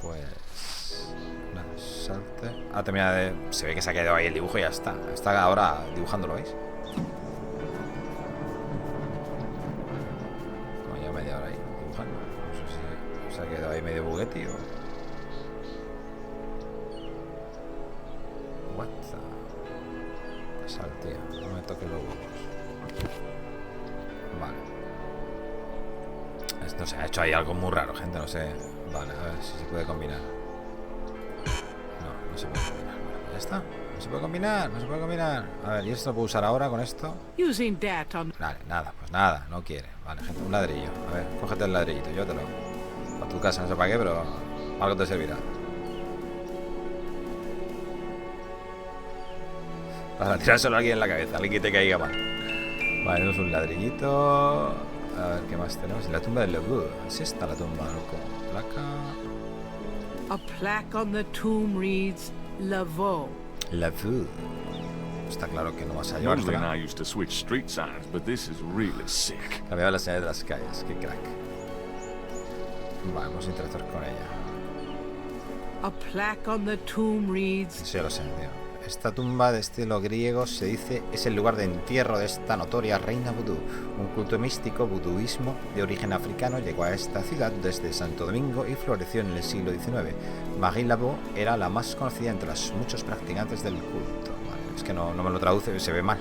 Speaker 1: Pues... Nada, salte. Ah, termina de... Se ve que se ha quedado ahí el dibujo y ya está. Está ahora dibujándolo, ¿veis? medio bugué, tío. What the... Sal, tío. No me toques los huevos. Vale. Esto se ha hecho ahí algo muy raro, gente. No sé. Vale, a ver si se puede combinar. No, no se puede combinar. Vale, ya está. No se puede combinar, no se puede combinar. A ver, ¿y esto lo puedo usar ahora con esto?
Speaker 4: Using that on...
Speaker 1: Vale, nada, pues nada, no quiere. Vale, gente, un ladrillo. A ver, cógete el ladrillito, llévatelo. Para tu casa, no sé para qué, pero algo te servirá. Para tirárselo a alguien en la cabeza, alguien que te caiga mal. Vale, tenemos un ladrillito. A ver, ¿qué más tenemos? La tumba de Vudú. ¿Es esta la tumba, loco? Placa.
Speaker 4: A plaque on the tomb reads Laveau.
Speaker 1: La Vudú. Está claro que no vas a
Speaker 5: Mostly
Speaker 1: llevarla.
Speaker 5: I used to switch street signs, but this is really sick.
Speaker 1: Cambiaba la señal de las calles, qué crack. Vale, vamos a interactuar con ella.
Speaker 4: A plaque on the tomb reads...
Speaker 1: Eso ya lo sé, tío. Esta tumba de estilo griego se dice es el lugar de entierro de esta notoria reina vudú. Un culto místico, vuduismo, de origen africano, llegó a esta ciudad desde Santo Domingo y floreció en el siglo XIX. Marie Laveau era la más conocida entre los muchos practicantes del culto. Vale, es que no me lo traduce, se ve mal.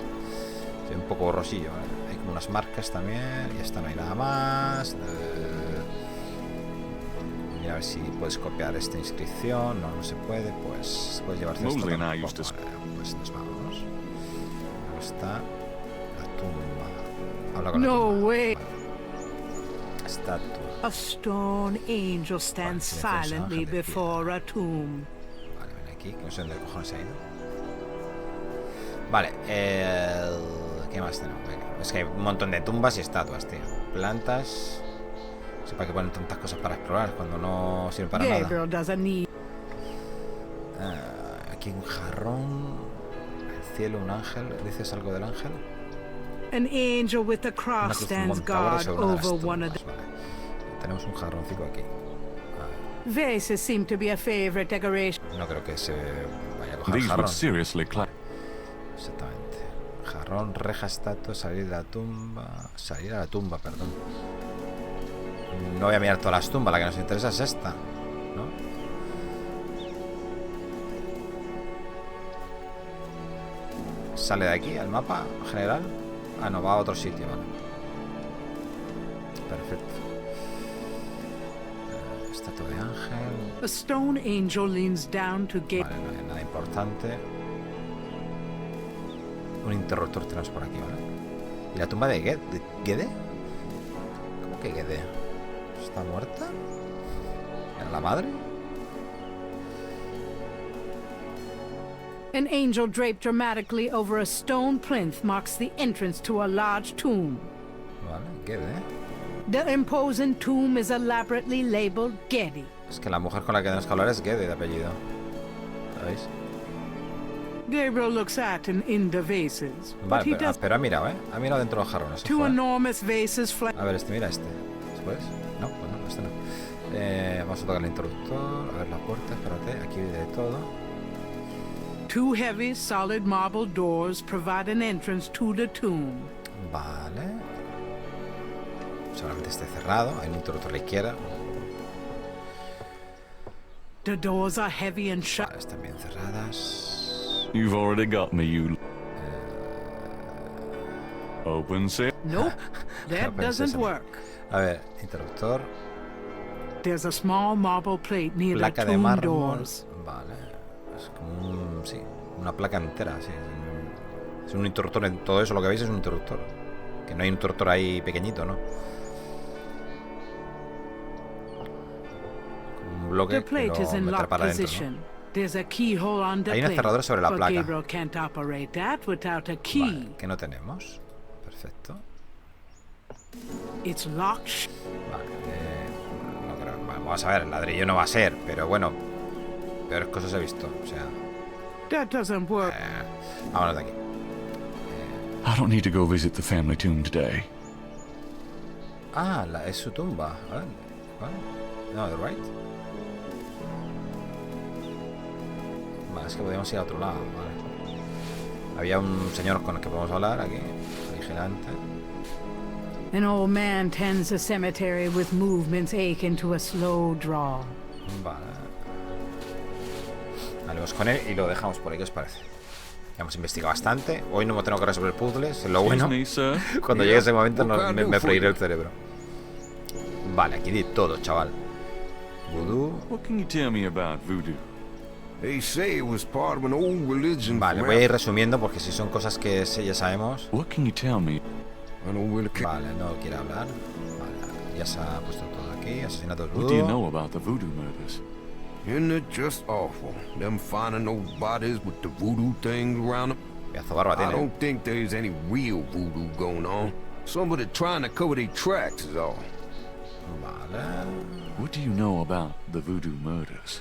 Speaker 1: Se ve un poco borrosillo. ¿Vale? Hay como unas marcas también. Y esta no hay nada más. Mira a ver si puedes copiar esta inscripción. No se puede. Pues puedes llevarte esto.
Speaker 5: Mosley and I
Speaker 1: Vale,
Speaker 5: used to...
Speaker 1: pues nos vamos. Luego está la tumba. Habla con la
Speaker 4: No
Speaker 1: tumba.
Speaker 4: way.
Speaker 1: Vale. Estatua.
Speaker 4: A stone angel stands silently before a tomb.
Speaker 1: Vale, ven aquí. Que no sé dónde cojones ha ido. Vale. ¿Qué más tenemos? Venga. Es que hay un montón de tumbas y estatuas, tío. Plantas. No sé para qué ponen tantas cosas para explorar cuando no sirven para nada.
Speaker 4: Gabriel doesn't need...
Speaker 1: Aquí un jarrón. El cielo, un ángel. ¿Dices algo del ángel?
Speaker 4: An angel with a
Speaker 1: Una
Speaker 4: cross
Speaker 1: cruz
Speaker 4: stands
Speaker 1: montadora
Speaker 4: guard
Speaker 1: sobre una de las
Speaker 4: over one of
Speaker 1: tumbas.
Speaker 4: the...
Speaker 1: Vale. Tenemos un jarroncito aquí.
Speaker 4: Vases seem to be a favorite decoration.
Speaker 1: No creo que se vaya a coger
Speaker 5: These
Speaker 1: jarrón.
Speaker 5: would seriously clash.
Speaker 1: Exactamente. Jarrón, reja, estatua, salir de la tumba. Salir a la tumba, perdón. No voy a mirar todas las tumbas, la que nos interesa es esta, ¿no? Sale de aquí al mapa general. Ah, no, va a otro sitio, vale. Perfecto. Estatua de ángel.
Speaker 4: A stone angel leans down to get...
Speaker 1: Vale, no hay nada importante. Un interruptor tenemos por aquí, ¿vale? ¿Y la tumba de Gede? ¿Cómo que Gede? ¿Está muerta? ¿Era la madre?
Speaker 4: An angel draped dramatically over a stone plinth marks the entrance to a large tomb.
Speaker 1: Vale, Gede.
Speaker 4: The imposing tomb is elaborately labeled Getty.
Speaker 1: Es que la mujer con la que tenemos que hablar es Gede de apellido. ¿Sabéis?
Speaker 4: Gabriel looks at and in the vases, but
Speaker 1: Vale,
Speaker 4: he does...
Speaker 1: pero ha mirado, ¿eh? Ha mirado dentro de los jarrones.
Speaker 4: Two
Speaker 1: Ojo, ¿eh?
Speaker 4: enormous vases
Speaker 1: A ver, mira este. ¿Se puede? No, pues no, este no. Vamos a tocar el interruptor. A ver la puerta, espérate. Aquí hay de todo.
Speaker 4: Two heavy, solid marble doors provide an entrance to the tomb.
Speaker 1: Vale. Solamente esté cerrado. Hay un interruptor a la izquierda.
Speaker 4: The doors are heavy and shut.
Speaker 1: Vale, están bien cerradas.
Speaker 5: You've already got me, you... Open sale.
Speaker 4: Nope, that
Speaker 1: Open
Speaker 4: doesn't
Speaker 1: sesame.
Speaker 4: work.
Speaker 1: A ver, interruptor.
Speaker 4: There's a small marble plate near the
Speaker 1: Placa de
Speaker 4: tomb
Speaker 1: mármol.
Speaker 4: doors.
Speaker 1: Vale. Es como un... Sí, una placa entera, sí. Es un interruptor. En todo eso lo que veis es un interruptor. Que no hay un interruptor ahí pequeñito, ¿no? Como un bloque
Speaker 4: The plate
Speaker 1: que
Speaker 4: is
Speaker 1: lo
Speaker 4: in
Speaker 1: meterá
Speaker 4: lock
Speaker 1: para adentro,
Speaker 4: position.
Speaker 1: ¿no?
Speaker 4: There's a keyhole on the
Speaker 1: Hay una
Speaker 4: plate.
Speaker 1: cerradura sobre la
Speaker 4: but
Speaker 1: placa.
Speaker 4: Gabriel can't operate that without a key.
Speaker 1: Vale, que no tenemos. Perfecto.
Speaker 4: It's locked.
Speaker 1: Vale, no creo. Vamos a ver, el ladrillo no va a ser, pero bueno, peores cosas he visto. O sea,
Speaker 4: That doesn't work.
Speaker 1: vámonos de aquí.
Speaker 5: I don't need to go visit the family tomb today.
Speaker 1: Ah, es su tumba. Vale. No, the right. Vale, es que podíamos ir a otro lado. Vale. Había un señor con el que podemos hablar aquí, vigilante.
Speaker 4: An old man tends a cemetery with movements akin to a slow draw.
Speaker 1: Vale. Vamos con él y lo dejamos por ahí, ¿qué os parece? Ya hemos investigado bastante. Hoy no tengo que resolver puzzles, es lo bueno. Cuando llegue ese momento me freiré el cerebro. Vale, aquí de todo, chaval. Vudú.
Speaker 5: What can you tell me about voodoo?
Speaker 2: They say it was part of an old religion.
Speaker 1: Vale, voy a ir resumiendo porque si son cosas que ya sabemos.
Speaker 5: What can you tell me?
Speaker 1: Vale, no quiere hablar. Vale, ya se ha puesto todo aquí. Asesinatos
Speaker 5: What do you
Speaker 1: vudú.
Speaker 5: know about the voodoo murders?
Speaker 2: Isn't it just awful? Them finding those bodies with the voodoo things around them.
Speaker 1: Pedazo barba
Speaker 2: I
Speaker 1: tiene.
Speaker 2: don't think there's any real voodoo going on. Somebody trying to cover their tracks is all.
Speaker 1: Vale.
Speaker 5: What do you know about the voodoo murders?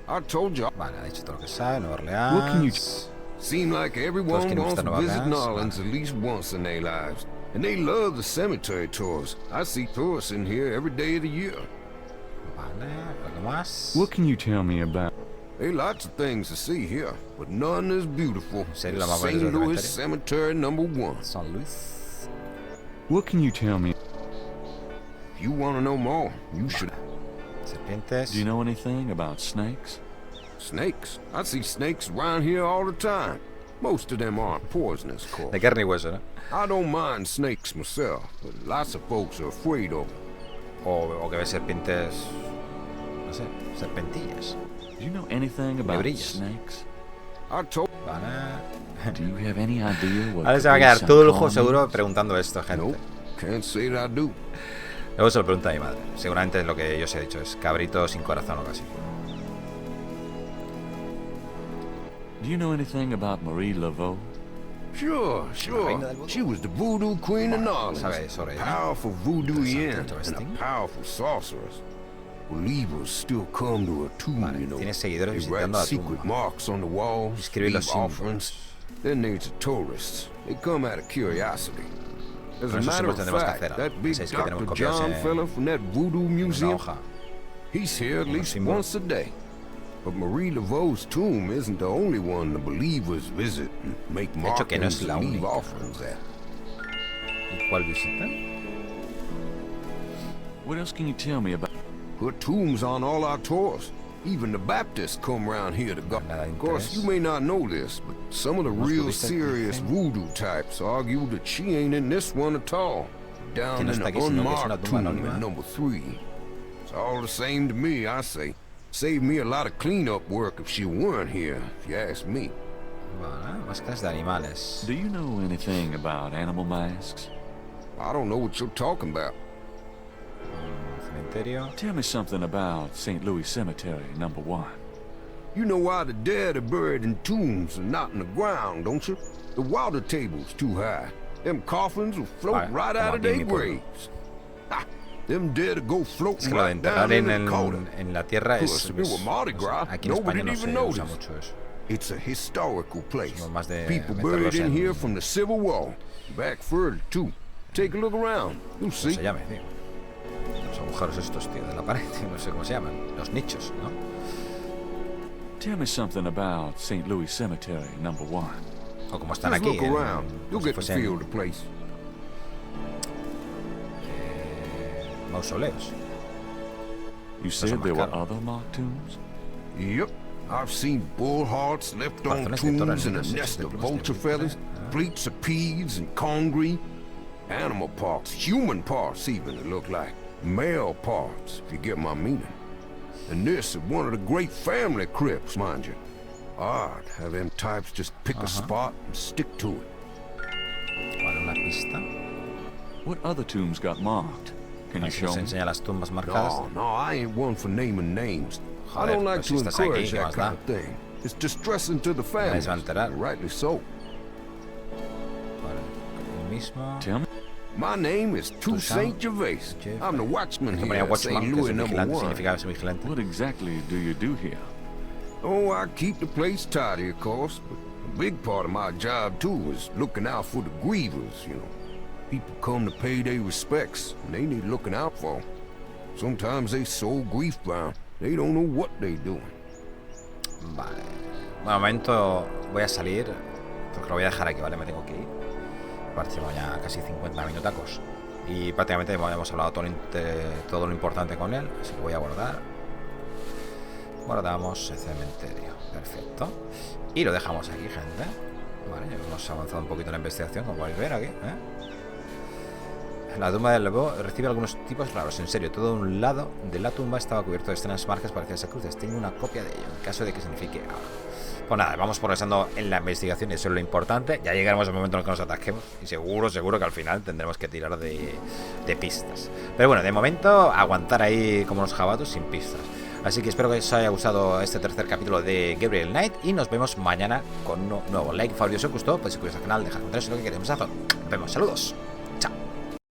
Speaker 2: I told you.
Speaker 1: Vale, ha dicho todo lo que sabe. Nueva
Speaker 5: What can you
Speaker 1: Orleans.
Speaker 2: Seem like everyone
Speaker 1: quieren
Speaker 2: wants
Speaker 1: visitar
Speaker 2: to
Speaker 1: Nueva
Speaker 2: visit New
Speaker 1: Orleans.
Speaker 2: Orleans at least once in their lives. And they love the cemetery tours. I see tourists in here every day of the year.
Speaker 1: Vale, algo más.
Speaker 5: What can you tell me about?
Speaker 2: There are lots of things to see here, but none as beautiful
Speaker 1: serio, la
Speaker 2: as
Speaker 1: más bonita
Speaker 2: St.
Speaker 1: del
Speaker 2: Louis
Speaker 1: cementerio?
Speaker 2: Cemetery #1.
Speaker 1: San Luis.
Speaker 5: What can you tell me?
Speaker 2: If you want to know more, you should.
Speaker 1: Serpientes.
Speaker 5: Do you know anything about snakes?
Speaker 2: Snakes? I see snakes around here all the time. Most of them aren't poisonous, of course.
Speaker 1: De carne y hueso, ¿no?
Speaker 2: I don't mind snakes myself, but lots of folks are afraid of them.
Speaker 1: O que ve serpientes. No sé, serpentillas.
Speaker 5: Do you know anything about
Speaker 1: brillas.
Speaker 5: snakes?
Speaker 2: I told.
Speaker 1: Vale.
Speaker 5: Do you have any idea what
Speaker 1: Ahora
Speaker 5: could
Speaker 1: se va a
Speaker 5: be
Speaker 1: quedar
Speaker 5: some
Speaker 1: todo el juego
Speaker 5: common
Speaker 1: seguro
Speaker 5: names?
Speaker 1: preguntando esto, gente.
Speaker 2: Nope, can't say that I do.
Speaker 1: Luego se lo pregunta a mi madre. Seguramente es lo que yo os he dicho, es cabrito sin corazón o casi.
Speaker 5: Do you know anything about Marie Laveau?
Speaker 2: Sure. She was the voodoo queen of New Orleans.
Speaker 1: sabe sobre
Speaker 2: A
Speaker 1: ella.
Speaker 2: powerful voodooian and
Speaker 1: Interesting.
Speaker 2: a powerful sorceress. Believers still come to her tomb,
Speaker 1: Vale,
Speaker 2: you know.
Speaker 1: tiene seguidores
Speaker 2: They write
Speaker 1: visitando la
Speaker 2: secret
Speaker 1: tumba.
Speaker 2: marks on the walls,
Speaker 1: Escribe los
Speaker 2: leave offerings.
Speaker 1: símbolos.
Speaker 2: Then there's the tourists. They come out of curiosity. As
Speaker 1: Con
Speaker 2: a
Speaker 1: esos
Speaker 2: matter
Speaker 1: símbolos
Speaker 2: of
Speaker 1: tendremos que
Speaker 2: fact,
Speaker 1: hacer
Speaker 2: that
Speaker 1: algo.
Speaker 2: big
Speaker 1: Pensáis que tenemos
Speaker 2: Dr.
Speaker 1: copiados
Speaker 2: John
Speaker 1: en
Speaker 2: fella from that voodoo
Speaker 1: una
Speaker 2: museum,
Speaker 1: hoja.
Speaker 2: he's here at
Speaker 1: Unos
Speaker 2: least
Speaker 1: símbolos.
Speaker 2: once a day. But Marie Laveau's tomb isn't the only one the believers visit and make
Speaker 1: hecho, que no
Speaker 2: markings
Speaker 1: es la
Speaker 2: and leave
Speaker 1: única.
Speaker 2: offerings at.
Speaker 1: ¿Y cuál visita?
Speaker 5: What else can you tell me about?
Speaker 2: Her tomb's on all our tours. Even the Baptists come round here to go.
Speaker 1: Nada de
Speaker 2: Of course,
Speaker 1: interés.
Speaker 2: you may not know this, but some of the
Speaker 1: Los
Speaker 2: real
Speaker 1: budistas
Speaker 2: serious
Speaker 1: dicen
Speaker 2: voodoo types argue that she ain't in this one at all.
Speaker 1: Que
Speaker 2: Down
Speaker 1: no
Speaker 2: in
Speaker 1: está
Speaker 2: the
Speaker 1: aquí, sino que es una
Speaker 2: unmarked
Speaker 1: tumba
Speaker 2: tomb
Speaker 1: anónima.
Speaker 2: in #3. It's all the same to me, I say. Save me a lot of cleanup work if she weren't here, if you ask me.
Speaker 1: Vale, máscaras de animales.
Speaker 5: Do you know anything about animal masks?
Speaker 2: I don't know what you're talking about.
Speaker 1: Cementerio.
Speaker 5: Tell me something about St. Louis Cemetery #1.
Speaker 2: You know why the dead are buried in tombs and not in the ground, don't you? The water table's too high. Them coffins will float
Speaker 1: Vale,
Speaker 2: right
Speaker 1: como
Speaker 2: out of
Speaker 1: aquí en
Speaker 2: their
Speaker 1: mi pueblo.
Speaker 2: graves. Ha! Them dead will go
Speaker 1: Es
Speaker 2: floating
Speaker 1: que lo de
Speaker 2: right down
Speaker 1: enterrar
Speaker 2: in the Dakota.
Speaker 1: en la tierra es.
Speaker 2: Plus, if it were Mardi
Speaker 1: no sé,
Speaker 2: Gras,
Speaker 1: aquí en España
Speaker 2: nobody'd
Speaker 1: no
Speaker 2: even
Speaker 1: se usa
Speaker 2: notice.
Speaker 1: mucho eso.
Speaker 2: It's a historical place.
Speaker 1: Somos más de
Speaker 2: People
Speaker 1: meterlos
Speaker 2: buried in
Speaker 1: en-
Speaker 2: here from the Civil War. Back further, too. Take a look around. You'll
Speaker 1: ¿Cómo
Speaker 2: see.
Speaker 1: se llame, tío? Los agujeros estos, tío, de la pared. No sé cómo se llaman. Los nichos, ¿no?
Speaker 5: Tell me something about St. Louis Cemetery #1.
Speaker 1: O como están
Speaker 2: Just
Speaker 1: aquí.
Speaker 2: look around. You'll
Speaker 1: como si
Speaker 2: get the
Speaker 1: fuesen,
Speaker 2: feel of the place.
Speaker 1: mausoleos.
Speaker 5: You
Speaker 1: son
Speaker 5: said
Speaker 1: más
Speaker 5: there were
Speaker 1: caros.
Speaker 5: other mock tombs?
Speaker 2: Yep. I've seen bull hearts left on
Speaker 1: Corazones de
Speaker 2: tombs and a
Speaker 1: torrentes,
Speaker 2: nest
Speaker 1: de
Speaker 2: of
Speaker 1: plumas de
Speaker 2: vulture
Speaker 1: víbora,
Speaker 2: feathers, plates of peas and congreve, animal parts, human parts even, it look like. Male parts, if you get my meaning. And this is one of the great family crypts, mind you. Odd how them types just pick a spot and stick to it.
Speaker 1: Vale, una pista.
Speaker 5: What other tombs got marked? Can you
Speaker 1: Aquí
Speaker 5: show
Speaker 1: nos
Speaker 5: me?
Speaker 1: enseña las tumbas marcadas.
Speaker 2: No, I ain't one for naming names. I
Speaker 1: Joder,
Speaker 2: don't like
Speaker 1: pues
Speaker 2: to
Speaker 1: si estás aquí,
Speaker 2: encourage
Speaker 1: ¿qué
Speaker 2: that
Speaker 1: más
Speaker 2: kind
Speaker 1: da?
Speaker 2: of thing. It's distressing to the family.
Speaker 1: se va a enterar.
Speaker 2: Rightly so.
Speaker 1: Vale, el mismo.
Speaker 5: Tell me.
Speaker 2: My name is
Speaker 1: Toussaint
Speaker 2: Toussaint Gervais. I'm the watchman
Speaker 1: Esto
Speaker 2: here
Speaker 1: ponía
Speaker 2: at St.
Speaker 1: watchman, que
Speaker 2: Louis
Speaker 1: es vigilante,
Speaker 2: #1.
Speaker 1: significa ser vigilante.
Speaker 5: What exactly do you do here?
Speaker 2: Oh, I keep the place tidy, of course, but a big part of my job, too, is looking out for the grievers, you know. People come to pay their respects, and they need looking out for. Sometimes they so grief-bound, they don't know what they doing.
Speaker 1: Vale. De momento voy a salir, porque lo voy a dejar aquí, ¿vale? Me tengo que ir. Aparte llevo ya casi 50 minutacos. Y prácticamente hemos hablado todo lo importante con él. Así que voy a guardar. Guardamos el cementerio. Perfecto. Y lo dejamos aquí, gente. Vale, hemos avanzado un poquito en la investigación, como podéis ver aquí, La tumba del lobo recibe algunos tipos raros. En serio, todo un lado de la tumba estaba cubierto de extrañas marcas parecidas a cruces. Tengo una copia de ello, en caso de que signifique algo. Pues nada, vamos progresando en la investigación y eso es lo importante. Ya llegaremos al momento en el que nos ataquemos y seguro que al final tendremos que tirar de pistas. Pero bueno, de momento aguantar ahí como los jabatos sin pistas. Así que espero que os haya gustado este tercer capítulo de Gabriel Knight y nos vemos mañana con un nuevo like. Favor, si os gustó, podéis suscribiros al canal, dejar comentarios lo que queréis. Nos vemos, saludos.